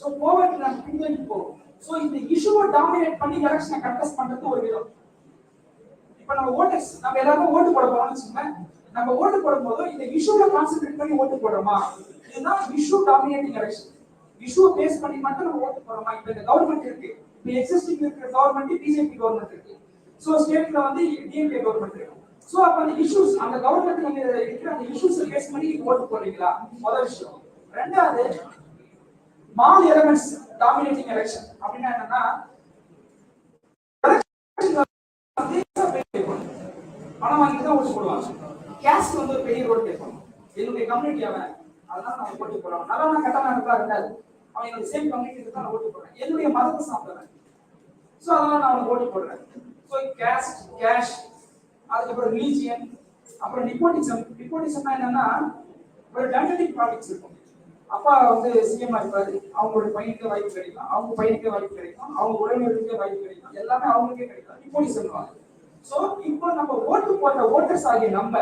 சோ போவர்ட்டி நம்ம பின்தங்கி போகும். சோ இந்த இஷ்யூவை டாமினேட் பண்ணி எலெக்ஷனை கண்டெஸ்ட் பண்றது ஒரு விதம். இப்ப நம்ம ஓட்டர்ஸ் நம்ம எல்லாரும் ஓட்டு போட போறோம்னு வச்சுக்கோங்க. நம்ம ஓட்டு போடும்போது இந்த இஷ்யூல கான்சென்ட்ரேட் பண்ணி ஓட்டு போடுறோமா, இதுதான் issue dominating election. Issue base பண்ணி மட்டும் நம்ம ஓட்டு போடுறோமா. இப்ப இந்த கவர்மெண்ட் இருக்கு, இப்ப எக்ஸிஸ்டிங் இருக்கிற கவர்மெண்ட் பிஜேபி கவர்மெண்ட் இருக்கு, சோ ஸ்டேட்ல வந்து டிஎம்கே கவர்மெண்ட் இருக்கு. சோ அப்ப அந்த இஷ்யூஸ் அந்த கவர்மெண்ட்ல இருக்கிற அந்த இஷ்யூஸ் பேஸ் பண்ணி ஓட்டு போடுறீங்களா, முதல் விஷயம். ரெண்டாவது மால் எலிமெண்ட்ஸ் டாமினேட்டிங் எலெக்ஷன் அப்படின்னா என்னன்னா பணம் வாங்கி தான் ஓட்டு போடுவாங்க. கேஸ்ட் வந்து ஒரு பெரிய ரோல் ப்ளே பண்ணும். என்னுடைய கம்யூனிட்டி அவன், அதனால நான் ஓட்டு போடுறேன். நல்லா நான் கட்டணம் நடத்தா இருக்காது, அவன் என்னோட சேம் கம்யூனிட்டி தான் நான் ஓட்டு போடுறேன். என்னுடைய மதத்தை சாப்பிடுறேன், சோ அதனால நான் அவனுக்கு ஓட்டு போடுறேன். சோ கேஸ்ட், கேஷ், அதுக்கப்புறம் ரிலீஜியன், அப்புறம் நிப்போட்டிசம். நிப்போட்டிசம்னா என்னன்னா ஒரு டைனமிக் பாலிடிக்ஸ் இருக்கும். அப்பா வந்து சிஎம் இருப்பாரு, அவங்களோட பையனுக்கு வாய்ப்பு கிடைக்கும், அவங்க பையனுக்கு வாய்ப்பு கிடைக்கும், அவங்க உறவினர்களுக்கு வாய்ப்பு கிடைக்கும், எல்லாமே அவங்களுக்கே கிடைக்கும். நிப்போட்டிசம். சோ இப்போ நம்ம ஓட்டு போட்ட ஓட்டர்ஸ் ஆகிய நம்ம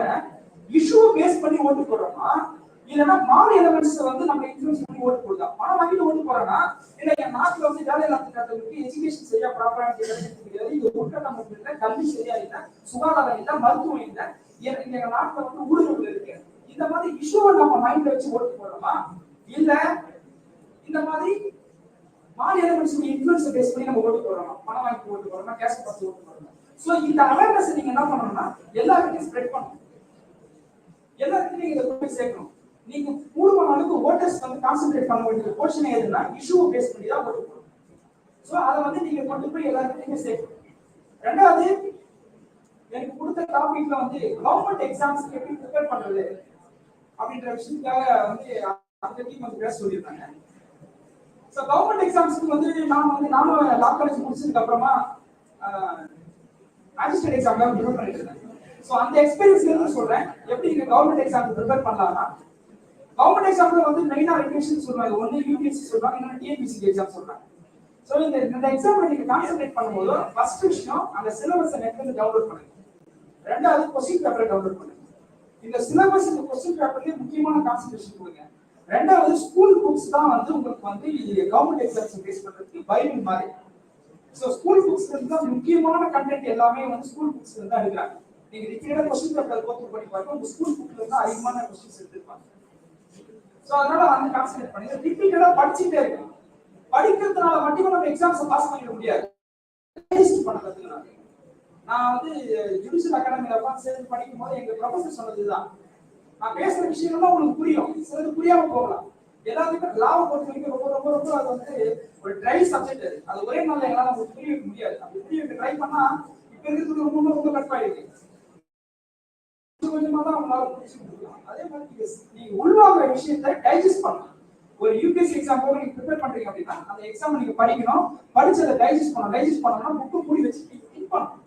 இஷ்யூவை பேஸ் பண்ணி ஓட்டு போடுறோமா, இல்லைன்னா மால் எலிமெண்ட்ஸ் வந்து நம்ம இன்ஃப்ளூயன்ஸ் பண்ணி ஓட்டு போடுறோம். பணம் வாங்கிட்டு ஓட்டு போறோம்னா இல்ல என் நாட்டுல வந்து வேலை இல்லாதவங்களுக்கு எஜுகேஷன் சரியா ப்ராப்பரா கிடைக்கிறது, இது உட்கட்டமைப்பு இல்லை, கல்வி சரியா இல்லை, சுகாதாரம் இல்லை, மருத்துவம் இல்லை, எங்க நாட்டுல வந்து ஊடுருவல் இருக்கு. இந்த மாதிரி இஷ்யூவை நம்ம மைண்ட்ல வச்சு ஓட்டு போடுறோமா, இல்ல இந்த மாதிரி மால் எலிமெண்ட்ஸ் இன்ஃப்ளூயன்ஸ் பேஸ் பண்ணி நம்ம ஓட்டு போடுறோமா, பணம் வாங்கி ஓட்டு போடுறோமா, கேஷ் பார்த்து ஓட்டு போடுறோமா. சோ இந்த அவேர்னஸ் நீங்க என்ன பண்ணணும்னா எல்லாருக்கும் ஸ்ப்ரெட் பண்ணணும். எல்லாருக்கும் நீங்க இதை போய் சேர்க்கணும். நீங்க கூடுமான அளவுக்கு ஓட்டர்ஸ் வந்து கான்சென்ட்ரேட் பண்ண வேண்டிய போர்ஷன் எதுனா இஷ்யூவை பேஸ் பண்ணி தான் ஓட்டு போடணும். ஸோ அதை வந்து நீங்க கொண்டு போய் எல்லாருக்கும் சேர்க்கணும். ரெண்டாவது, எனக்கு கொடுத்த டாபிக்ல வந்து கவர்மெண்ட் எக்ஸாம்ஸ்க்கு எப்படி ப்ரிப்பேர் பண்றது அப்படின்ற விஷயத்துக்காக வந்து அந்த டீம் வந்து பேச சொல்லியிருந்தாங்க. ஸோ கவர்மெண்ட் எக்ஸாம்ஸ்க்கு வந்து நானும் லா காலேஜ் முடிச்சதுக்கு அப்புறமா மேஜிஸ்ட்ரேட் எக்ஸாம்ல ப்ரிப்பேர் பண்ணிட்டு இருந்தேன். ஸோ அந்த எக்ஸ்பீரியன்ஸ்ல இருந்து சொல்றேன் எப்படி நீங்க கவர்மெண்ட் எக்ஸாம் ப்ரிப்பேர் பண்ணலாம்னா, கவர்மெண்ட் எக்ஸாம்ல வந்து மெயினா ரெகுலேஷன் சொல்றாங்க. ஒன்னு யூபிஎஸ்சி சொல்றாங்க, இன்னொன்று டிஎன்பிஎஸ்சி எக்ஸாம் சொல்றாங்க. ஸோ இந்த எக்ஸாம்ல நீங்க கான்சென்ட்ரேட் பண்ணும்போது ஃபர்ஸ்ட் விஷயம் அந்த சிலபஸை நெட்ல இருந்து டவுன்லோட் பண்ணுங்க. ரெண்டாவது கொஸ்டின் பேப்பரை டவுன்லோட் பண்ணுங்க. இந்த சிலபஸ் இந்த கொஸ்டின் பேப்பர்லயே முக்கியமான கான்சென்ட்ரேஷன் கொடுங்க. ரெண்டாவது ஸ்கூல் புக்ஸ் தான் வந்து உங்களுக்கு வந்து கவர்மெண்ட் எக்ஸாம்ஸ் ஃபேஸ் பண்றதுக்கு பைபிள் மாதிரி. ஸோ ஸ்கூல் புக்ஸ்ல இருந்து தான் முக்கியமான கண்டென்ட் எல்லாமே வந்து ஸ்கூல் புக்ஸ்ல இருந்து தான் எடுக்கிறாங்க. நீங்க ரிப்பீட்டடா கொஸ்டின் பேப்பர் கோத் பண்ணி பாருங்க, உங்க ஸ்கூல் புக்ல இருந்து அதிகமான கொஸ்டின்ஸ் எடுத்துப்பாங்க. ஸோ அதனால அந்த கான்சென்ட்ரேட் பண்ணுங்க. ரிப்பீட்டடா படிச்சுட்டே இருக்கணும். படிக்கிறதுனால மட்டுமே நம்ம எக்ஸாம்ஸ் பாஸ் பண்ணிட முடியாது. பண்ண கத்துக்கிறாங்க. நான் வந்து ஜுடிஷியல் அகாடமில உட்கார்ந்து சேர்ந்து படிக்கும் போது எங்க ப்ரொஃபசர் சொன்னதுதான், நான் பேசுற விஷயங்கள்லாம் உங்களுக்கு புரியும், சிலது புரியாம போகலாம். எல்லாத்துக்கும் லாவை பொறுத்த வரைக்கும் ரொம்ப ரொம்ப ரொம்ப அது வந்து ஒரு ட்ரை சப்ஜெக்ட். அது ஒரே நாள்ல எங்களால உங்களுக்கு புரிய வைக்க முடியாது. அப்படி புரிய வைக்க ட்ரை பண்ணா இப்ப இருக்கிறது ரொம்ப ரொம்ப கஷ்டமாயிருக்கு. கொஞ்சமா தான் அவங்களால புரிஞ்சுக்க முடியும். அதே மாதிரி நீங்க உள்வாங்குற விஷயத்தை டைஜஸ்ட் பண்ணணும். ஒரு யூபிஎஸ்சி எக்ஸாம் போக நீங்க ப்ரிப்பேர் பண்றீங்க அப்படின்னா அந்த எக்ஸாம் நீங்க படிக்கணும், படிச்சதை டைஜஸ்ட் பண்ணணும். டைஜஸ்ட் பண்ணணும்னா புக்கு மூடி வச்சு திங்க் பண்ணணும்.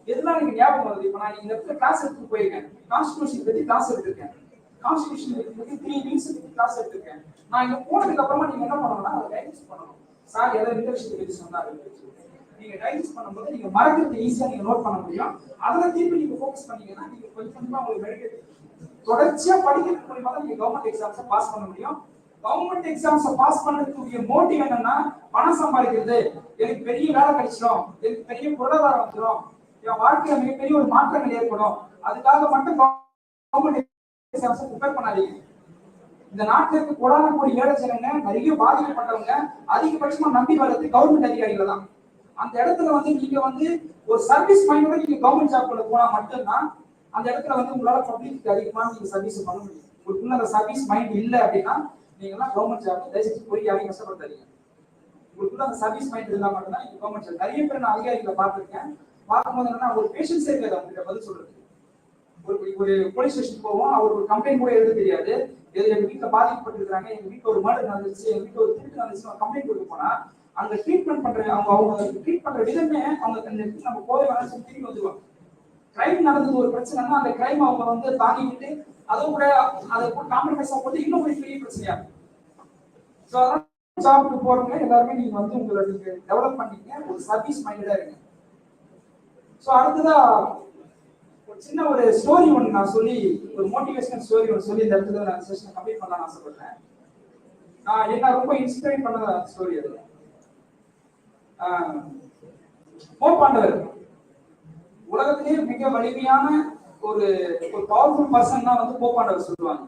எதெல்லாம் நீங்க ஞாபகம் வருது? இப்போ நான் இந்த இடத்துல கிளாஸ் எடுத்து போயிருக்கேன், கான்ஸ்டிடியூஷன் பத்தி கிளாஸ் எடுத்திருக்கேன், கான்ஸ்டிடியூஷன் பத்தி 3 வீக்ஸ் பத்தி கிளாஸ் எடுத்திருக்கேன். நான் இங்க போனதுக்கு அப்புறமா நீங்க என்ன பண்ணணும்னா அதை டைஜஸ்ட் பண்ணணும். சார் எதை இந்த விஷயத்தை பத்தி சொன்னாரு, நீங்க டைஜஸ்ட் பண்ணும்போது நீங்க மறக்கிறது ஈஸியா நீங்க நோட் பண்ண முடியும். அதில் திருப்பி நீங்க ஃபோக்கஸ் பண்ணீங்கன்னா நீங்க கொஞ்சம் கொஞ்சமா உங்களுக்கு மெடிடேட் தொடர்ச்சியா படிக்கிறது மூலமா தான் நீங்க கவர்மெண்ட் எக்ஸாம்ஸை பாஸ் பண்ண முடியும். கவர்மெண்ட் எக்ஸாம்ஸை பாஸ் பண்றதுக்கு மோட்டிவ் என்னன்னா பணம் சம்பாதிக்கிறது, எனக்கு பெரிய வேலை கிடைச்சிடும், எனக்கு பெரிய பொருளாதாரம் வந்துடும், என் வாழ்க்கையில மிகப்பெரிய ஒரு மாற்றங்கள் ஏற்படும், அதுக்காக மட்டும் கவர்மெண்ட் எக்ஸாம்ஸை ப்ரிப்பேர் பண்ணாதீங்க. இந்த நாட்டில் இருக்க கோடான கோடி ஏழை ஜனங்க நிறைய பாதிக்கப்பட்டவங்க அதிகபட்சமா நம்பி வர்றது கவர்மெண்ட் அதிகாரிகள் தான். அந்த இடத்துல வந்து நீங்க வந்து ஒரு சர்வீஸ் மைண்டோட நீங்க கவர்மெண்ட் ஜாப்ல போனா மட்டும்தான் அந்த இடத்துல வந்து உங்களால பப்ளிக்கு அதிகமாக நீங்க சர்வீஸ் பண்ண முடியும். உங்களுக்குள்ள அந்த சர்வீஸ் மைண்ட் இல்லை அப்படின்னா நீங்க எல்லாம் கவர்மெண்ட் ஜாப் தயவுசெய்து போய் யாரையும் கஷ்டப்படுத்தாதீங்க. உங்களுக்குள்ள அந்த சர்வீஸ் மைண்ட் இருந்தா மட்டும்தான் நீங்க கவர்மெண்ட் ஜாப். நிறைய பேர் நான் அதிகாரிகளை பார்த்துருக்கேன். பார்க்கும்போது என்னன்னா ஒரு பேஷன்ஸே இருக்காது அவங்ககிட்ட பதில் சொல்றது. ஒரு போலீஸ் ஸ்டேஷன் போவோம், அவர் ஒரு கம்ப்ளைண்ட் கூட எழுத தெரியாது. எங்க வீட்டுல பாதிக்கப்பட்டிருக்காங்க, எங்க வீட்டுல ஒரு மர்டர் நடந்துச்சு, எங்க வீட்டுல ஒரு திருட்டு நடந்துச்சு கம்ப்ளைண்ட் கொடுக்க போனா அந்த ட்ரீட்மெண்ட் பண்ற அவங்க ட்ரீட் பண்ற விதமே அவங்க நம்ம போய் வர சொல்லி திரும்பி வந்துருவாங்க. கிரைம் நடந்தது ஒரு பிரச்சனைனா அந்த கிரைம் அவங்க வந்து தாங்கிக்கிட்டு அதை கூட அதை காம்ப்ரமைஸ் ஆகும்போது இன்னும் ஒரு பெரிய பிரச்சனையா இருக்கும். ஸோ அதனால ஜாப்க்கு போறவங்க எல்லாருமே நீங்க வந்து உங்களை நீங்க டெவலப் பண்ணிக்க ஒரு சர்வீஸ் மைண்டடா இருங்க. ஸோ அடுத்ததா ஒரு சின்ன ஒரு ஸ்டோரி ஒன்று நான் சொல்லி, ஒரு மோட்டிவேஷனல் ஸ்டோரி ஒன்று சொல்லி இந்த இடத்துல நான் செஷனை கம்ப்ளீட் பண்ணலாம்னு ஆசைப்படுறேன். என்ன ரொம்ப இன்ஸ்பைர் பண்ண ஸ்டோரி அது. போப்பாண்டவர் உலகத்திலேயே மிக வலிமையான ஒரு பவர்ஃபுல் பர்சன் தான் வந்து போப்பாண்டவர் சொல்லுவாங்க.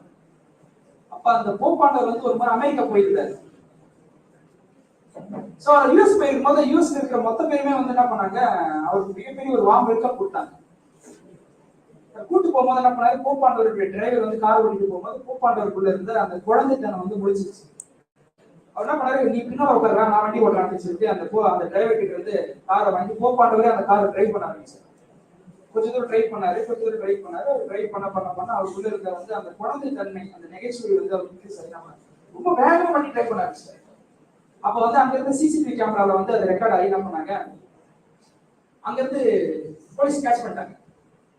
அப்ப அந்த போப்பாண்டவர் வந்து ஒரு முறை அமெரிக்கா போயிருந்தாரு. சோ யூஎஸ் போயிருக்கும் போது யூஎஸ்ல இருக்கிற மொத்த பேருமே வந்து என்ன பண்ணாங்க, அவருக்கு மிகப்பெரிய ஒரு வார்ம் வெல்கம் கொடுத்தாங்க. கூட்டு போகும்போது என்ன பண்ணாரு, போப்பாண்டவருடைய டிரைவர் வந்து கார் ஓட்டிட்டு போகும்போது போப்பாண்டவருக்குள்ள இருந்த அந்த குழந்தைத்தனம் வந்து முடிச்சிருச்சு. அவர் என்ன பண்ணாரு, நீ பின்னால உட்கார்றா நான் வண்டி ஓட்டுறான்னு சொல்லிட்டு அந்த டிரைவர் கிட்ட இருந்து காரை வாங்கி போப்பாண்டவரே அந்த காரை டிரைவ் பண்ண ஆரம்பிச்சாரு. கொஞ்சம் தூரம் ட்ரைவ் பண்ணாரு. அவர் ட்ரைவ் பண்ண அவருக்குள்ள இருக்க வந்து அந்த குழந்தை தன்மை, அந்த நெகச்சுவை வந்து அவர் இன்க்ரீஸ் ஆகி ரொம்ப வேகமா பண்ணி ட்ரைவ் பண்ண ஆரம்பிச்சாரு. அப்ப வந்து அங்க இருந்து சிசிடிவி கேமரால வந்து அது ரெக்கார்ட் ஆகி என்ன பண்ணாங்க, அங்க இருந்து போலீஸ் கேட்ச் பண்ணிட்டாங்க.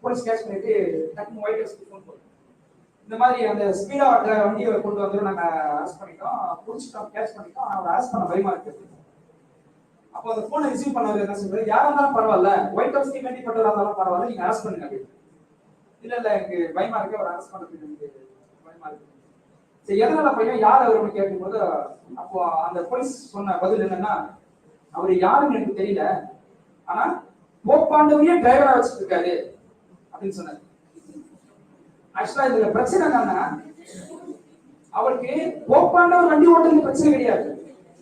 போலீஸ் கேட்ச் பண்ணிட்டு டக்குனு ஒயிட் ஹவுஸ்க்கு ஃபோன் போடுறோம், இந்த மாதிரி அந்த ஸ்பீடா வண்டியை கொண்டு வந்து நாங்க அரெஸ்ட் பண்ணிட்டோம், புடிச்சிட்டோம், கேட்ச் பண்ணிட்டோம், அவரை அரெஸ்ட் பண்ண பயமா இருக்கு. அப்போ அந்த போனை ரிசீவ் பண்ணவர் என்ன சொல்றாரு, யாரா இருந்தாலும் பரவாயில்ல, ஒயிட் ஹவுஸ் வேண்டிப்பட்டவரா இருந்தாலும் பரவாயில்ல, நீங்க அரெஸ்ட் பண்ணுங்க அப்படின்னு. இல்ல எனக்கு பயமா இருக்கு, அவர் அரெஸ்ட் பண்ணுறதுக்கு எனக்கு பயமா இருக்கு. சரி எதனால பையன் யார் அவருன்னு கேட்கும்போது அப்போ அந்த போலீஸ் சொன்ன பதில் என்னன்னா, அவர் யாருன்னு எனக்கு தெரியல, ஆனா போப்பாண்டவரையே டிரைவரா வச்சுட்டு இருக்காரு அப்படின்னு சொன்னாரு. ஆக்சுவலா இதுல பிரச்சனை என்னன்னா, அவருக்கு போப்பாண்டவர் வண்டி ஓட்டுறது பிரச்சனை கிடையாது,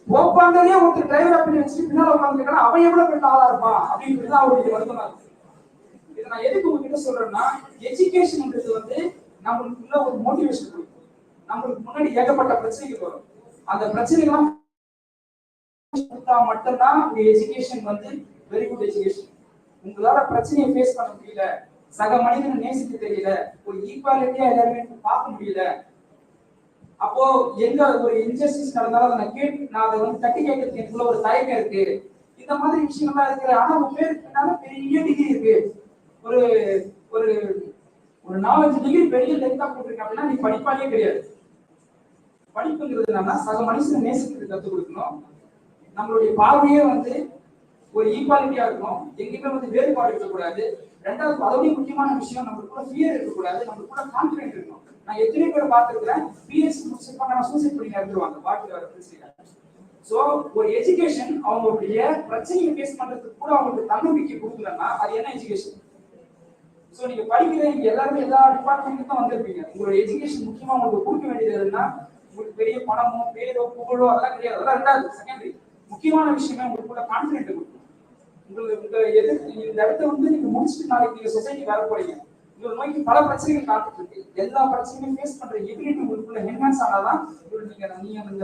போப்பாண்டவரே ஒருத்தர் டிரைவரா பண்ணி வச்சுட்டு பின்னால உட்காந்துருக்கானா அவன் எவ்வளவு பெரிய ஆளா இருப்பான் அப்படின்றது அவருடைய வருத்தமா இருக்கு. இதை நான் எதுக்கு உங்ககிட்ட சொல்றேன்னா, எஜுகேஷன்ன்றது வந்து நம்மளுக்குள்ள ஒரு மோட்டிவேஷன் கொடுக்கும். நம்மளுக்கு முன்னாடி ஏகப்பட்ட பிரச்சனைகள் வரும். அந்த பிரச்சனைகள்லாம் கொடுத்தா மட்டும்தான் உங்க எஜுகேஷன் வந்து வெரி குட் எஜுகேஷன். உங்களால பிரச்சனையை ஃபேஸ் பண்ண முடியல, சக மனிதனை நேசிக்க தெரியல, ஒரு ஈக்குவாலிட்டியா எல்லாருமே பார்க்க முடியல, அப்போ எங்க ஒரு இன்ஜஸ்டிஸ் நடந்தாலும் நான் அதை வந்து தட்டி கேட்கறதுக்கு எனக்குள்ள ஒரு தயக்கம் இருக்கு. இந்த மாதிரி விஷயங்கள்லாம் இருக்கு. ஆனா உங்க பேருக்கு பெரிய டிகிரி இருக்கு, ஒரு ஒரு ஒரு 4-5 டிகிரி பெரிய லெக்தா போட்டிருக்க அப்படின்னா நீ படிப்பாலே கிடையாது. படிப்புங்கிறது என்னன்னா சக மனுஷனை நேசிக்கிறதுக்கு கற்றுக் கொடுக்கணும். நம்மளுடைய பார்வையே வந்து ஒரு ஈக்குவாலிட்டியா இருக்கணும், எங்கேயுமே வந்து வேறுபாடு இருக்கக்கூடாது. ரெண்டாவது அதோடய முக்கியமான விஷயம், நம்மளுக்குள்ள ஃபியர் இருக்கக்கூடாது, நம்மளுக்குள்ள கான்ஃபிடென்ட் இருக்கணும். நான் எத்தனை பேர் பார்த்துருக்கிறேன், பிஎஸ்சி முடிச்சிருப்பாங்க சூசைட் பண்ணி இறந்துருவாங்க வாழ்க்கை வர பிரச்சனை. ஸோ ஒரு எஜுகேஷன் அவங்களுடைய பிரச்சனையை ஃபேஸ் பண்றதுக்கு கூட அவங்களுக்கு தன்னம்பிக்கை கொடுக்கலன்னா அது என்ன எஜுகேஷன்? ஸோ நீங்க படிக்கிறீங்க, எல்லாருமே எல்லா டிபார்ட்மெண்ட்டும் தான் வந்திருப்பீங்க. உங்களோட எஜுகேஷன் முக்கியமா உங்களுக்கு கொடுக்க வேண்டியது எதுன்னா, உங்களுக்கு பெரிய பணமோ பேரோ புகழோ அதெல்லாம் கிடையாது, அதெல்லாம் ரெண்டாவது செகண்டரி. முக்கியமான விஷயமே உங்களுக்குள்ள கான்ஃபிடென்ட் கொடுக்கும். உங்களுக்கு இந்த இடத்த வந்து நீங்க முடிச்சுட்டு நாளைக்கு நீங்க சொசைட்டி வர போறீங்க, உங்களை நோக்கி பல பிரச்சனைகள் காத்துட்டு இருக்கு. எல்லா பிரச்சனையும் ஃபேஸ் பண்ற எபிலிட்டி உங்களுக்குள்ள என்ஹான்ஸ் ஆனாதான் நீங்க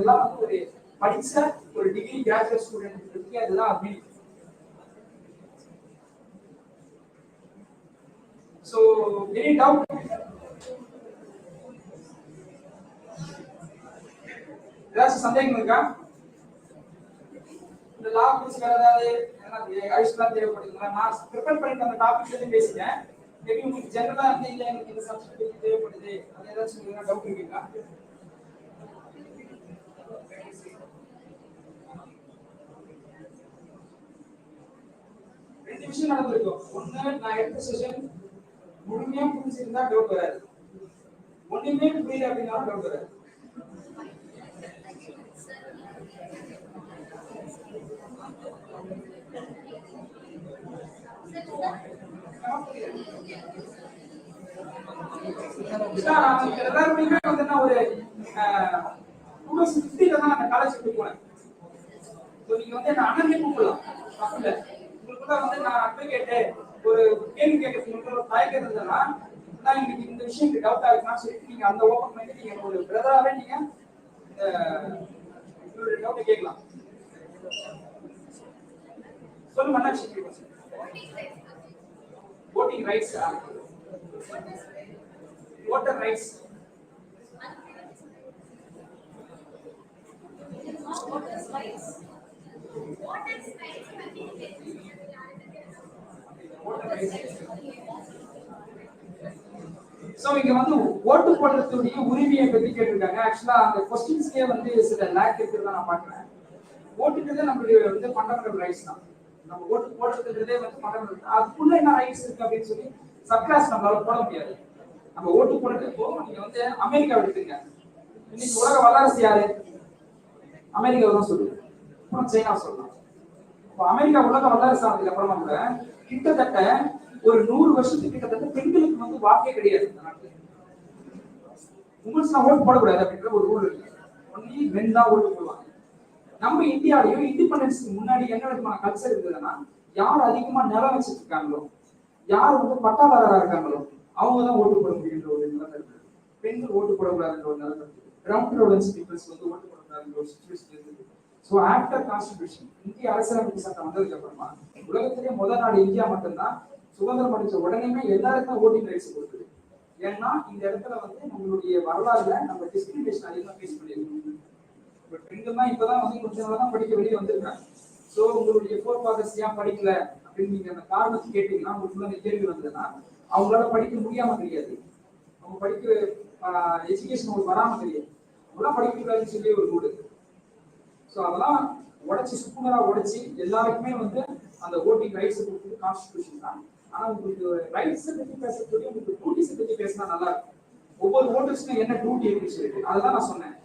எல்லாம் வந்து ஒரு படிச்ச ஒரு டிகிரி கிராஜுவேட் ஸ்டூடெண்ட் இருக்கு. அதுதான் அபிலிட்டி. So, any doubt? ஏதாச்சும் சந்தேகம் இருக்கா? இந்த லா கோர்ஸ் வேற ஏதாவது ஐஸ்லாம் தேவைப்படுதுங்களா? நான் ப்ரிப்பேர் பண்ணிட்டு அந்த டாபிக் பத்தி பேசுறேன். மேபி உங்களுக்கு ஜெனரலா வந்து இல்ல எனக்கு இந்த சப்ஜெக்ட் பத்தி தேவைப்படுது, அது ஏதாச்சும் டவுட் இருக்கீங்களா? ரெண்டு விஷயம் நடந்திருக்கும். ஒண்ணு, நான் எடுத்த செஷன் முழுமையா புரிஞ்சிருந்தா டவுட் வராது, ஒண்ணுமே புரியல அப்படின்னா டவுட் வராது. எல்லாருமே வந்து நான் ஒரு 2050 தான் அந்த காலேஜுக்கு போனேன். நீங்க வந்து என்ன அண்ணனே கூப்பிடலாம், தப்பு இல்லை. உங்களுக்குள்ள வந்து நான் அட்வொகேட்டு ஒரு கேள்வி கேட்கறதுக்கு ஒரு தயக்கம் இருந்ததுன்னா, நான் இன்னைக்கு இந்த விஷயம் டவுட்டா இருக்குன்னு சொல்லிட்டு நீங்க அந்த ஓப்பன் பண்ணி நீங்க ஒரு பிரதராவே நீங்க உங்களுடைய டவுட்டை கேட்கலாம். சொல்லுங்க அண்ணா. voting rights, voter rights. So இங்க வந்து ஓட்டு போடுறதுடைய உரிமையை பத்தி கேட்டிருக்காங்க. ஆக்சுவலா அந்த क्वेश्चंसலயே வந்து சில லாக் இருக்குறத நான் பார்க்கிறேன். ஓட்டுங்கிறது நம்மளுடைய வந்து ஃபண்டமெண்டல் ரைட்ஸ் தான். நம்ம ஓட்டு போடுறதுன்றதே வந்து ஃபண்டமெண்டல். அதுக்குள்ள என்ன ரைட்ஸ் இருக்கு அப்படின்னு சொல்லி சப்கிளாஸ் நம்மளால போட முடியாது. நம்ம ஓட்டு போடுறதுப்போ நீங்க வந்து அமெரிக்கா எடுத்துங்க. இன்னைக்கு உலக வல்லரசு யாரு? அமெரிக்கா தான் சொல்லுங்க, அப்புறம் சைனா சொல்லலாம். இப்போ அமெரிக்கா உலக வல்லரசு ஆனதுக்கு அப்புறமா கூட கிட்டத்தட்ட ஒரு 100 வருஷத்துக்கு கிட்டத்தட்ட பெண்களுக்கு வந்து வாக்கே கிடையாது. உங்களுக்கு நான் ஓட்டு போடக்கூடாது அப்படின்ற ஒரு ரூல் இருக்கு. ஒன்லி மென் தான் ஓட்டு போடுவாங்க. நம்ம இந்தியாவிலையும் இண்டிபெண்டன்ஸ்க்கு முன்னாடி என்ன விதமான கல்ச்சர் இருந்ததுன்னா, யார் அதிகமா நிலம் வச்சுட்டு இருக்காங்களோ, யார் வந்து பட்டாதாரரா இருக்காங்களோ அவங்க தான் ஓட்டு போட முடியுன்ற ஒரு நிலைமை இருக்கு. பெண்கள் ஓட்டு போடக்கூடாதுன்ற ஒரு நிலைமை இருக்கு. கிரவுண்ட் ரோலன்ஸ் பீப்புள்ஸ் வந்து ஓட்டு போடக்கூடாதுன்ற ஒரு சிச்சுவேஷன் இருக்கு. ஸோ ஆஃப்டர் கான்ஸ்டிடியூஷன், இந்திய அரசியலமைப்பு சட்டம் வந்ததுக்கு அப்புறமா உலகத்திலேயே முதல் நாடு இந்தியா மட்டும்தான் சுதந்திரம் அடைஞ்ச உடனே எல்லாருக்கும் ஓட்டிங் ரைட்ஸ் கொடுக்குது. ஏன்னா இந்த இடத்துல வந்து நம்மளுடைய வரலாறுல நம்ம டிஸ்கிரிமினேஷன் அதிகமாக ஃபேஸ் பண்ணியிருக்கோம். பட் பெண்கள் தான் இப்பதான் வந்து கொஞ்ச நாள் தான் படிக்க வெளியே வந்திருக்காங்க. ஸோ உங்களுடைய ஃபோர் ஃபாதர்ஸ் ஏன் படிக்கல அப்படின்னு நீங்க அந்த காரணத்தை கேட்டீங்கன்னா உங்களுக்குள்ள அந்த கேள்வி வந்ததுன்னா, அவங்களால படிக்க முடியாம தெரியாது, அவங்க படிக்க எஜுகேஷன் உங்களுக்கு வராம தெரியாது, அவங்களாம் படிக்க கூடாதுன்னு சொல்லி ஒரு ரூல். ஸோ அதெல்லாம் உடைச்சி சுக்குனரா உடைச்சி எல்லாருக்குமே வந்து அந்த ஓட்டிங் ரைட்ஸ் கொடுத்தது கான்ஸ்டிடியூஷன் தான். ஆனா உங்களுக்கு ரைட்ஸ் பத்தி பேசுறதுக்கு உங்களுக்கு டியூட்டிஸ் பத்தி பேசினா நல்லா இருக்கும். ஒவ்வொரு ஓட்டர்ஸ்க்கும் என்ன டியூட்டி இருக்குன்னு சொல்லிட்டு அதுதான் நான் சொன்னேன்.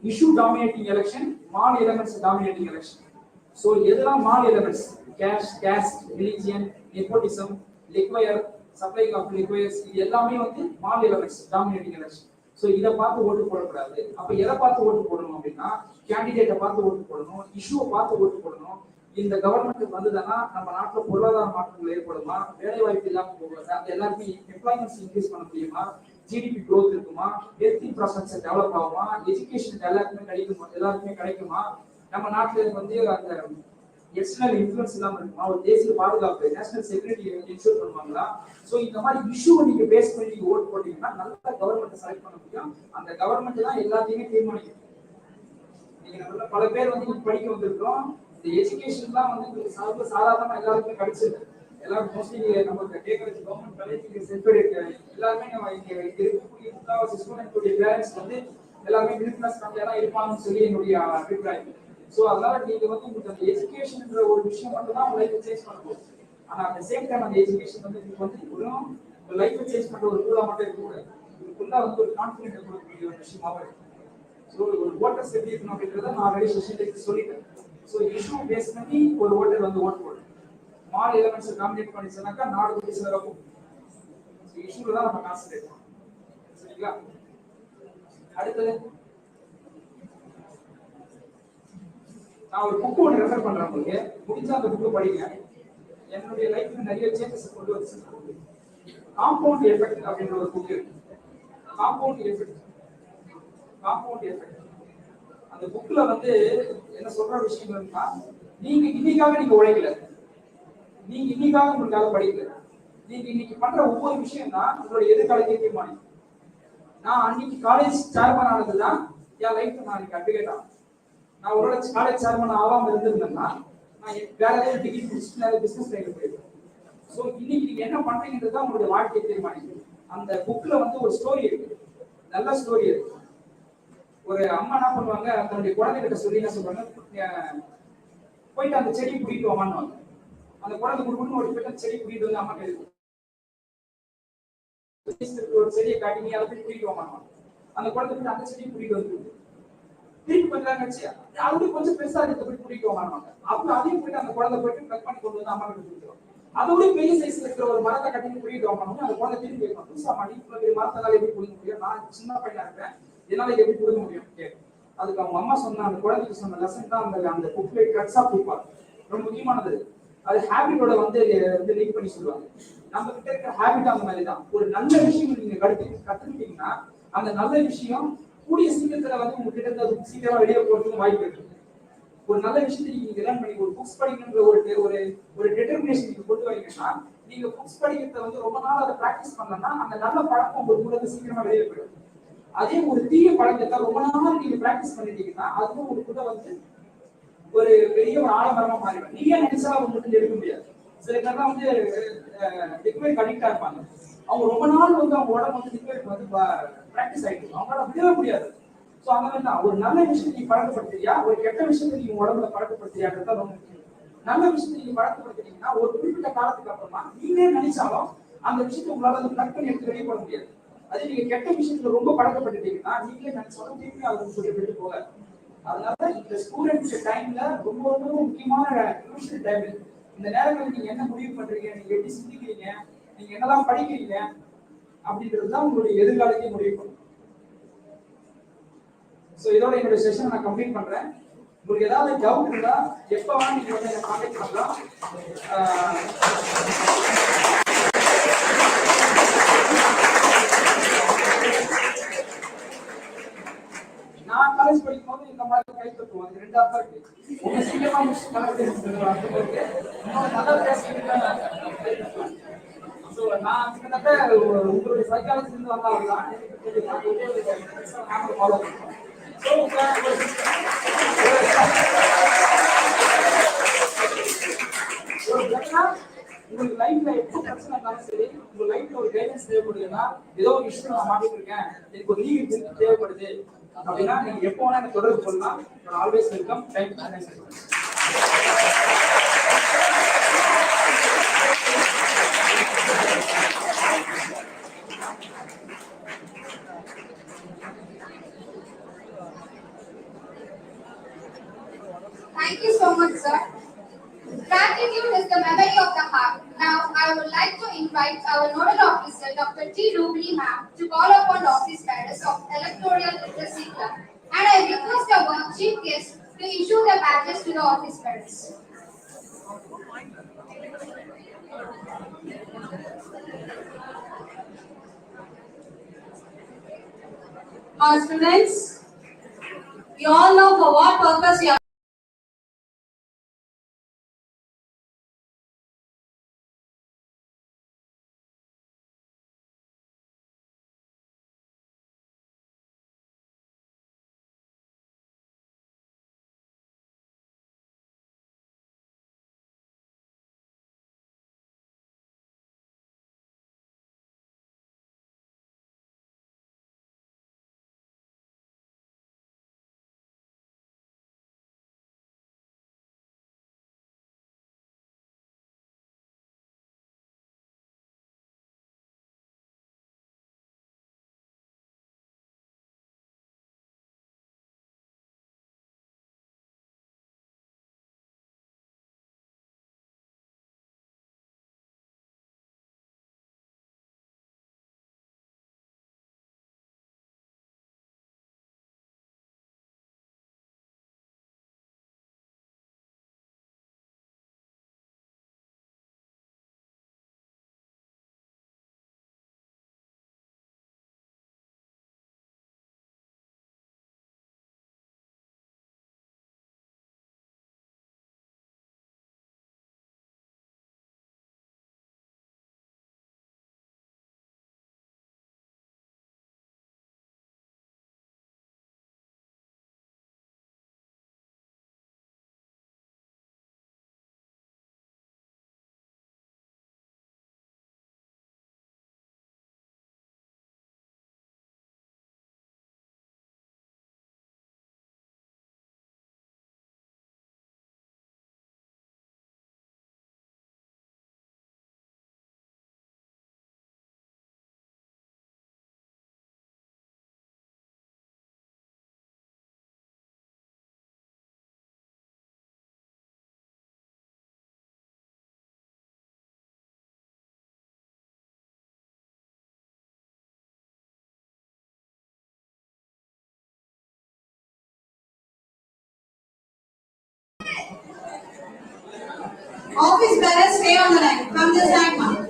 Issue dominating election, mal elements dominating election. So எதெல்லாம் mal elements, caste, religion, nepotism, liquor, supply of liquors, இது எல்லாமே வந்து mal elements dominating election. So இதை பார்த்து ஓட்டு போடக்கூடாது. அப்ப எதை பார்த்து ஓட்டு போடணும் அப்படின்னா, கேண்டிடேட்டை பார்த்து ஓட்டு போடணும், இஷ்யூவை பார்த்து ஓட்டு போடணும். இந்த கவர்மெண்ட் வந்ததுன்னா நம்ம நாட்டில் பொருளாதார மாற்றங்கள் ஏற்படுமா, வேலை வாய்ப்பு இல்லாமல் போகுது, அந்த எல்லாருமே எம்ப்ளாய்மெண்ட்ஸ் இன்க்ரீஸ் பண்ண முடியுமா, ஜிடிபி growth இருக்குமா, ஹெல்த் இன்ஃப்ராஸ்ட்ரக்சர் டெவலப் ஆகுமா, எஜுகேஷன் எல்லாருக்குமே கிடைக்குமா, நம்ம நாட்டுல வந்து அந்த எக்ஸ்டர்னல் இன்ஃப்ளூயன்ஸ் இல்லாம இருக்குமா, ஒரு தேசிய பாதுகாப்பு நேஷனல் செக்யூரிட்டி என்ஷூர் பண்ணுவாங்களா. சோ இந்த மாதிரி இஷ்யூ நீங்க பேஸ் பண்ணி நீங்க ஓட் போட்டீங்கன்னா நல்ல கவர்மெண்ட் செலக்ட் பண்ண முடியும். அந்த கவர்மெண்ட் தான் எல்லாத்தையுமே தீர்மானிக்கும். நீங்க பல பேர் வந்து படிக்க வந்திருக்கோம். இந்த எஜுகேஷன் தான் வந்து சாதாரணமா எல்லாருக்குமே கிடைச்சது. எல்லாரும் மோஸ்ட்லி நமக்கு கேட்கறது கவர்மெண்ட் காலேஜ் சென்டர் எல்லாருமே நம்ம இங்க இருக்கக்கூடிய முக்காவாசி ஸ்டூடெண்ட்ஸுடைய பேரண்ட்ஸ் வந்து எல்லாமே மிடில் கிளாஸ் ஃபேமிலியா தான் இருப்பாங்கன்னு சொல்லி என்னுடைய அபிப்பிராயம். சோ அதனால நீங்க வந்து உங்களுக்கு அந்த எஜுகேஷன்ன்ற ஒரு விஷயம் மட்டும் தான் உங்க லைஃப் சேஞ்ச் பண்ண போகுது. ஆனா அட் தி சேம் டைம் அந்த எஜுகேஷன் வந்து உங்களுக்கு வந்து உங்க லைஃப் சேஞ்ச் பண்ற ஒரு டூலா மட்டும் இருக்கக்கூடாது. இதுக்குள்ள வந்து ஒரு கான்ஃபிடென்ட் கொடுக்கக்கூடிய ஒரு விஷயமாவே இருக்கு. ஸோ ஒரு ஓட்டர்ஸ் எப்படி இருக்கணும் அப்படின்றத நான் ஆல்ரெடி செஷன் சொல்லிட்டேன். ஸோ இஷ்யூ பேஸ் பண்ணி ஒரு ஓட்டர் வந்து ஓட் போடும். மால் எலமெண்ட்ஸ் காம்பினேட் பண்ணி சொன்னாக்கா நாடு வந்து சிறக்கும். ஸோ இஷ்யூல தான் நம்ம கான்சன்ட்ரேட் பண்ணணும். சரிங்களா? அடுத்தது நான் ஒரு புக் ஒன்று ரெஃபர் பண்றேன் உங்களுக்கு. முடிஞ்சா அந்த புக்கு படிங்க. என்னுடைய லைஃப்ல நிறைய சேஞ்சஸ் கொண்டு வந்துச்சு. காம்பவுண்ட் எஃபெக்ட் அப்படின்ற ஒரு புக் இருக்கு. காம்பவுண்ட் எஃபெக்ட் அந்த புக்ல வந்து என்ன சொல்ற விஷயங்கள்னா, நீங்க இன்னைக்காக உழைக்கல, நீங்க இன்னைக்காக உங்களுக்காக படிக்கல, நீங்க இன்னைக்கு பண்ற ஒவ்வொரு விஷயம் தான் உங்களோட எதிர்காலத்தை தீர்மானிக்கும். நான் அன்னைக்கு காலேஜ் சேர்மன் ஆனதுதான் என் லைஃப்ல நான் இன்னைக்கு அட்வொகேட் ஆனேன். நான் ஒரு காலேஜ் சேர்மன் ஆகாம இருந்திருந்தேன்னா நான் வேற ஏதாவது டிகிரி முடிச்சுட்டு பிசினஸ் லைன்ல போயிருக்கேன். ஸோ இன்னைக்கு நீங்க என்ன பண்றீங்கிறது தான் உங்களுடைய வாழ்க்கையை தீர்மானிக்கும். அந்த புக்ல வந்து ஒரு ஸ்டோரி இருக்கு, நல்ல ஸ்டோரி இருக்கு. ஒரு அம்மா என்ன பண்ணுவாங்க, தன்னுடைய குழந்தைகிட்ட சொல்லி என்ன சொல்றாங்க, போயிட்டு அந்த செடி பிடிக்கிட்டு வாமான்னு. அந்த குழந்தை குடுக்கணும் ஒரு போயிட்டு அந்த செடி பிடிக்கிட்டு வந்து அம்மா கேட்கும். ஒரு செடியை காட்டி நீ அதை போய் பிடிக்கிட்டு வாமான்னு. அந்த குழந்தை போயிட்டு அந்த செடியை பிடிக்கிட்டு வந்து திருப்பி கொஞ்ச நேரம் கழிச்சு அது கொஞ்சம் பெருசா இருக்க போய் பிடிக்கிட்டு வாமான்னு. அப்புறம் அதையும் போயிட்டு அந்த குழந்தை போயிட்டு கட் பண்ணி கொண்டு வந்து அம்மா கிட்ட கொடுத்துருவாங்க. அதோட பெரிய சைஸ்ல இருக்கிற ஒரு மரத்தை கட்டி பிடிக்கிட்டு வாமான்னு அந்த குழந்தை திருப்பி கேட்கணும். புதுசா மணி இவ்வளவு மரத்தால எப்படி பிடிக்க முடியும், நான் சின்ன பையனா இருக்கேன், என்னால எப்படி கொடுக்க முடியும் கேட்கும். அதுக்கு அவங்க அம்மா சொன்ன அந்த குழந்தைக்கு சொன்ன லெசன் தான் அந்த புக்ல கட்ஸ் ஆஃப் பீப்பார். ரொம்ப முக்கியமானது. அது ஹேபிட்டோட வந்து லிங்க் பண்ணி சொல்லுவாங்க. நம்ம கிட்ட இருக்கிற ஹேபிட் அந்த மாதிரி தான். ஒரு நல்ல விஷயம் நீங்க கத்துக்கிட்டீங்கன்னா அந்த நல்ல விஷயம் கூடிய சீக்கிரத்துல வந்து உங்ககிட்ட இருந்து சீக்கிரமா வெளியே போறதுக்கு வாய்ப்பு இருக்கு. ஒரு நல்ல விஷயத்தை நீங்க லேர்ன் பண்ணி ஒரு புக்ஸ் படிக்கணுன்ற ஒரு டிட்டர்மினேஷன் நீங்க கொண்டு வரீங்கன்னா, நீங்க புக்ஸ் படிக்கிறத வந்து ரொம்ப நாள் அதை பிராக்டிஸ் பண்ணலன்னா அந்த நல்ல பழக்கம் ஒரு மூலத்தை சீக்கிரமா வெளியே போயிடும். அதே ஒரு தீய பழக்கத்தை ரொம்ப நாள் நீங்க பிராக்டிஸ் பண்ணிட்டீங்கன்னா அதுவும் உங்களுக்குள்ள வந்து ஒரு பெரிய ஒரு ஆலமரமா மாறிடும். நீங்க நினைச்சா உங்களுக்கு எடுக்க முடியாது. சில பேர்லாம் வந்து லிக்விட் அடிக்டா இருப்பாங்க. அவங்க ரொம்ப நாள் வந்து அவங்க உடம்பு வந்து லிக்விட் வந்து பிராக்டிஸ் ஆயிடும், அவங்களால விடவே முடியாது. ஸோ அந்த மாதிரி தான் ஒரு நல்ல விஷயத்தை நீங்க பழக்கப்படுத்துறியா, ஒரு கெட்ட விஷயத்தை நீங்க உடம்புல பழக்கப்படுத்துறியான்றது ரொம்ப முக்கியம். நல்ல விஷயத்தை நீங்க பழக்கப்படுத்துறீங்கன்னா ஒரு குறிப்பிட்ட காலத்துக்கு அப்புறமா நீங்களே நினைச்சாலும் அந்த விஷயத்தை உங்களால வந்து பிளக் பண்ணி எடுத்து வெளியே போட முடியாது. அதே நீங்க கெட்ட விஷயத்துல ரொம்ப பழக்கப்பட்டுட்டீங்கன்னா நீங்களே நினைச்சாலும் திருப்பி அதை சொல்லி விட்டு போக. அதனால இந்த ஸ்டூடெண்ட்ஸ் டைம்ல ரொம்ப ரொம்ப முக்கியமான டைம். இந்த நேரத்துல நீங்க என்ன முடிவு பண்றீங்க, நீங்க எப்படி சிந்திக்கிறீங்க, நீங்க என்னெல்லாம் படிக்கிறீங்க அப்படின்றதுதான் உங்களுடைய எதிர்காலத்தையும் முடிவு பண்ணும். ஸோ இதோட என்னுடைய செஷன் நான் கம்ப்ளீட் பண்றேன். உங்களுக்கு ஏதாவது டவுட் இருந்தா எப்ப வேணா நீங்க வந்து என்ன கான்டாக்ட் பண்ணலாம். நான் காலேஜ் படிக்கும் போது இந்த மாதிரி கை தட்டுவோம். அது ரெண்டு அர்த்தம் இருக்கு. ஒன்னு சீக்கிரமா முடிச்சு நல்லா பேசுறீங்க. ஸோ நான் கிட்டத்தட்ட உங்களுடைய சைக்காலஜி இருந்து வந்தாலும் தான் ஃபாலோ பண்ணுவோம். உங்களுக்கு லைஃப்ல எப்போ பிரச்சனை இருந்தாலும் சரி, உங்க லைஃப்ல ஒரு கைடன்ஸ் தேவைப்படுதுன்னா, ஏதோ ஒரு விஷயம் நான் மாட்டிட்டு இருக்கேன், எனக்கு ஒரு லீகல் தேவைப்படுது அப்படின்னா நீங்க எப்போ வேணா எனக்கு தொடர்பு பண்ணலாம். Always welcome. Thank you so much, sir. Gratitude is the memory of the heart. Now, I would like to invite our nodal officer, Dr. T. Rubini ma'am, to call upon the office bearers of Electoral Literacy Club. And I request our chief guest to issue the badges to the office bearers. Students, you all know for what purpose you are. Office bearers, stay on the line. Come this side, ma'am.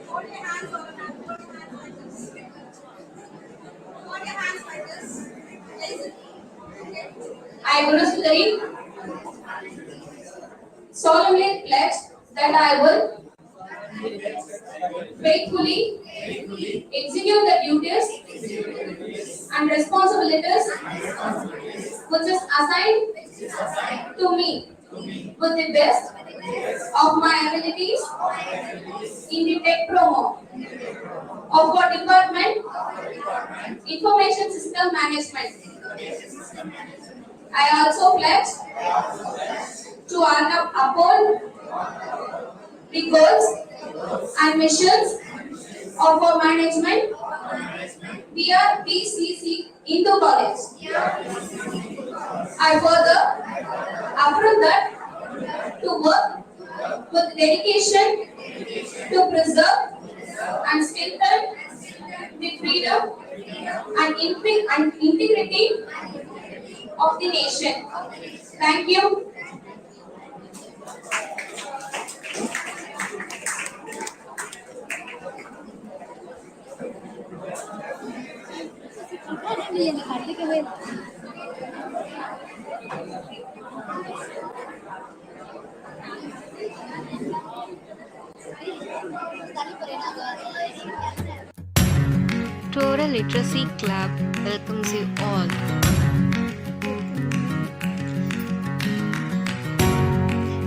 Hold your hands over hand. Hold your hands like this. Hold your hands like this. Yes. Okay. I, Guru Sundari, solemnly pledge that I will faithfully execute the duties and responsibilities which is assigned to me with the best of my abilities in the tech promo of our department, Information System Management. I also pledge to uphold the goals and missions of our management via BCC Hindu College. I further affirm that to work with dedication to preserve and strengthen the freedom and integrity of the nation. Thank you. Electoral Literacy Club welcomes you all.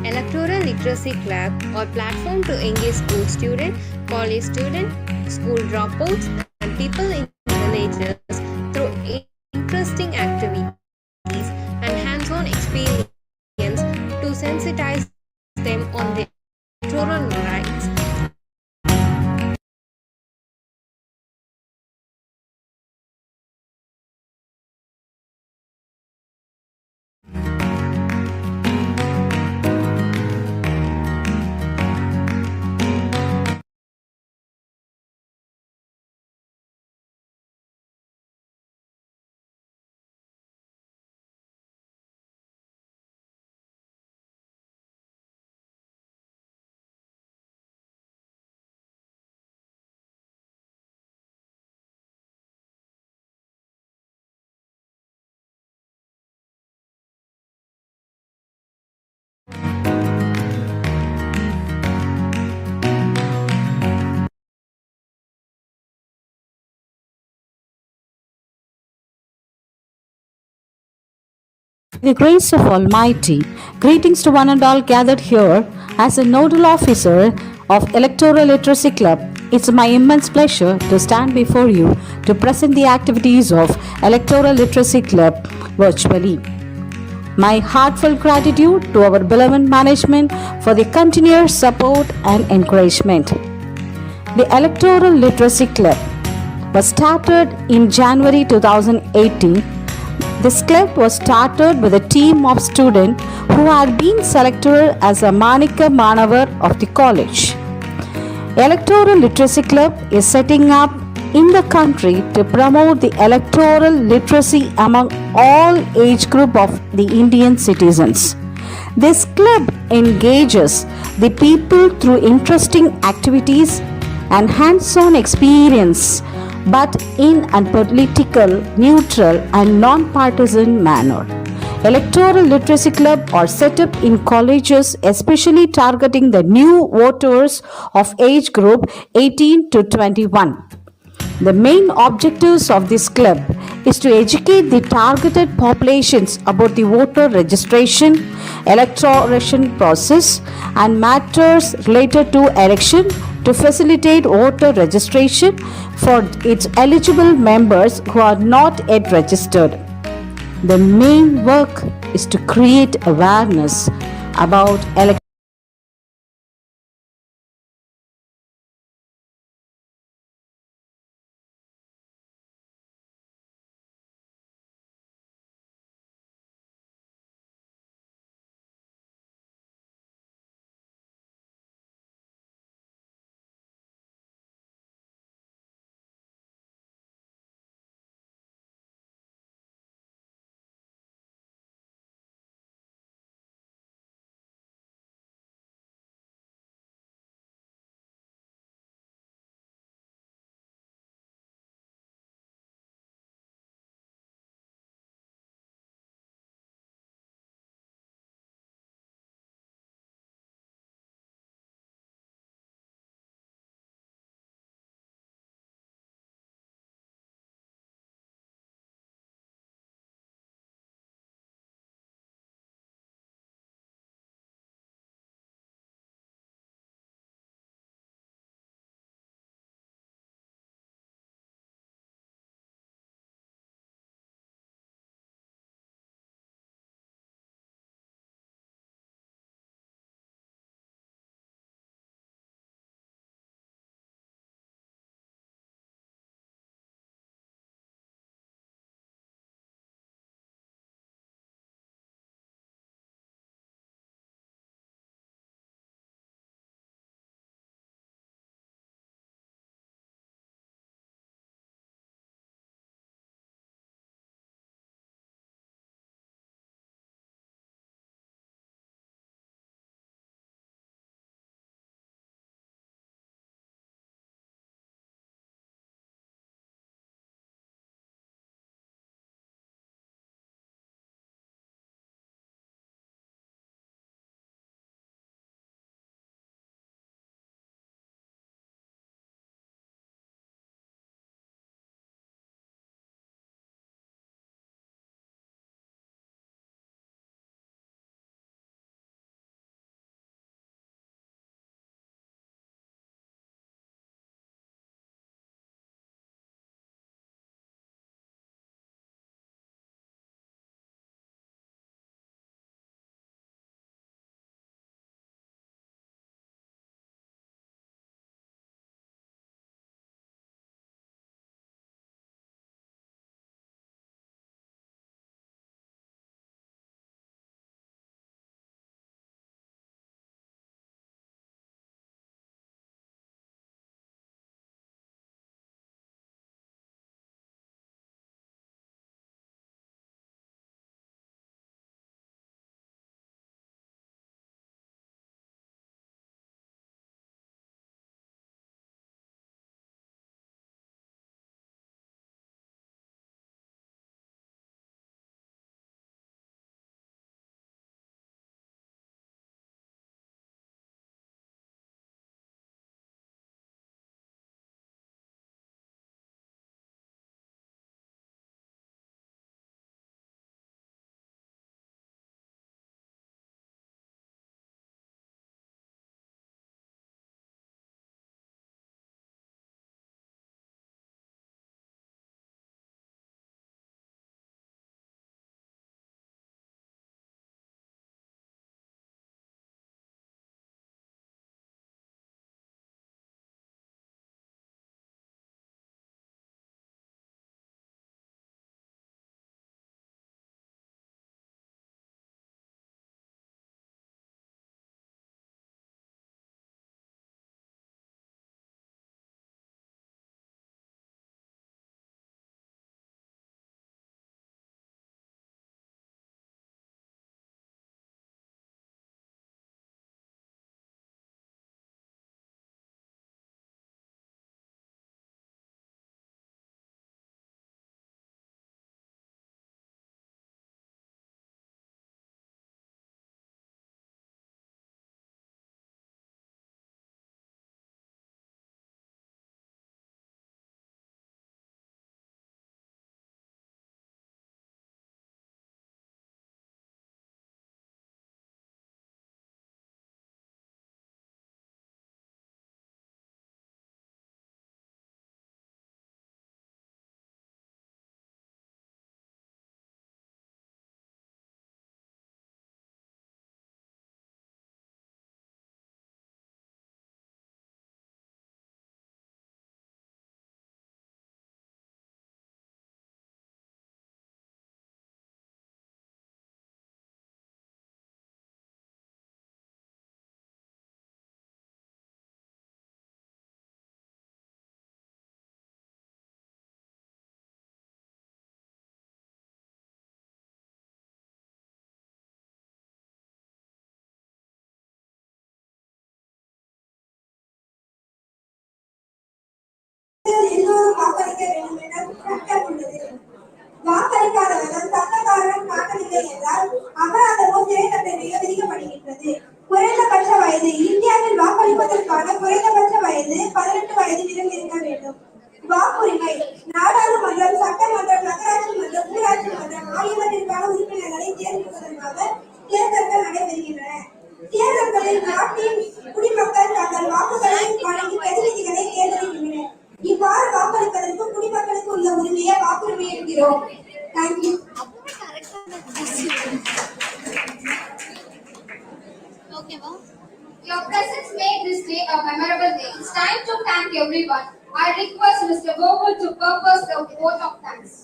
Electoral Literacy Club or platform to engage school students, college students, school dropouts, and people in villages through interesting activities and hands-on experience to sensitize them on their electoral rights the grace of Almighty, greetings to one and all gathered here. As a nodal officer of Electoral Literacy Club, it's my immense pleasure to stand before you to present the activities of Electoral Literacy Club virtually. My heartfelt gratitude to our beloved management for the continuous support and encouragement. The Electoral Literacy Club was started in January 2018. This club was started with a team of students who had been selected as a Manika Manavar of the college. Electoral Literacy Club is setting up in the country to promote the electoral literacy among all age group of the Indian citizens. This club engages the people through interesting activities and hands-on experience, but in a political, neutral and non-partisan manner. Electoral Literacy Club are set up in colleges, especially targeting the new voters of age group 18 to 21. The main objectives of this club is to educate the targeted populations about the voter registration, electoral process and matters related to election to facilitate voter registration for its eligible members who are not yet registered. The main work is to create awareness about electoral பெண்கள் எல்லோரும் வாக்களிக்க வேண்டும் என்ற சட்டம் உள்ளது. வாக்களிக்காதவர்கள் தக்க காரணம் காட்டவில்லை என்றால் அபராதமோ சிறை தண்டனையோ விதிக்கப்படுகின்றது. குறைந்தபட்ச வயது இந்தியாவில் வாக்களிப்பதற்கான குறைந்தபட்ச வயது 18 வயது நிரம்பியிருக்க வேண்டும். வாக்குரிமை நாடாளுமன்றம், சட்டமன்றம், நகராட்சி மன்றம், ஊராட்சி மன்றம் ஆகியவற்றிற்கான உறுப்பினர்களை தேர்ந்தெடுப்பதற்காக தேர்தல்கள் நடைபெறுகின்றன. தேர்தல்களில் நாட்டின் குடிமக்கள் தங்கள் வாக்குகளை வழங்கி பிரதிநிதிகளை தேர்ந்தெடுக்கின்றனர். இவ்வாறு வாக்களிப்பதற்கு குடிமக்களுக்கு உள்ள உரிமையை வாக்குரிமை என்கிறோம். Thank you. Your presence made this day a memorable day. It's time to thank everyone. I request Mr. Gokul to purpose the vote of thanks.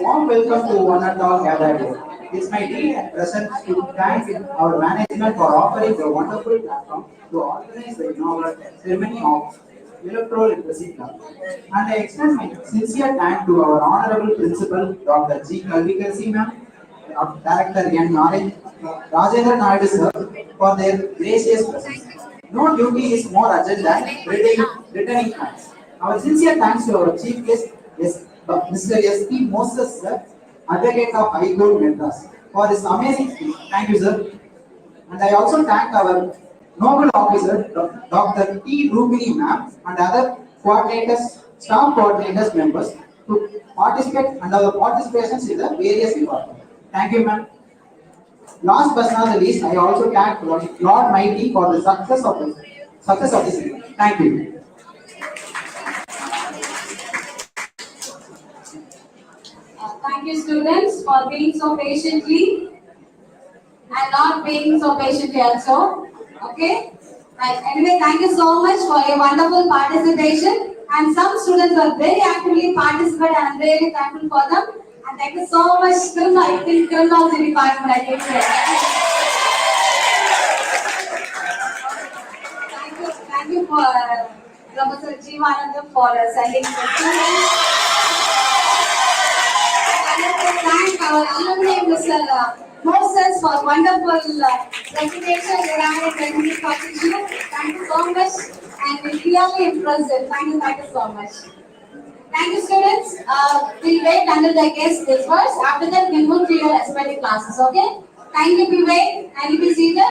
Warm welcome to one and all gathered here. It's my deed and present to thank our management for offering the wonderful platform to organize the inaugural ceremony of Electoral Literacy Club. And I extend my sincere thanks to our Honorable Principal Dr. G. Kalvikasi ma'am, Director N. Rajendra Naidu sir for their gracious presence. No duty is more urgent than returning thanks. Our sincere thanks to our Chief Guest, Mr. S.P. Moses sir, Advocate of High Court Madras, for his amazing speech. Thank you, sir. And I also thank our noble officer, Dr. T. Rubini ma'am, and other coordinators, staff coordinators members to participate and our participations in the various departments. Thank you, ma'am. Last but not the least, I also thank Lord Mighty for the success of this event. Thank you. Thank you, students, for being so patiently and not being so patiently also. Okay? Right. Anyway, thank you so much for your wonderful participation. And some students were very actively participated, and I'm really thankful for them. And thank you so much, criminology department. I can say. Thank you for Professor Jeevanandam for sending the students. Thank our alumni, Mr. Moses, for wonderful presentation regarding technical competition. Thank you so much, and we really impressive. Thank you so much. Thank you, students. We'll wait until the guests disperse. After that, we move to your respective classes. Okay? Kindly be wait and be seated.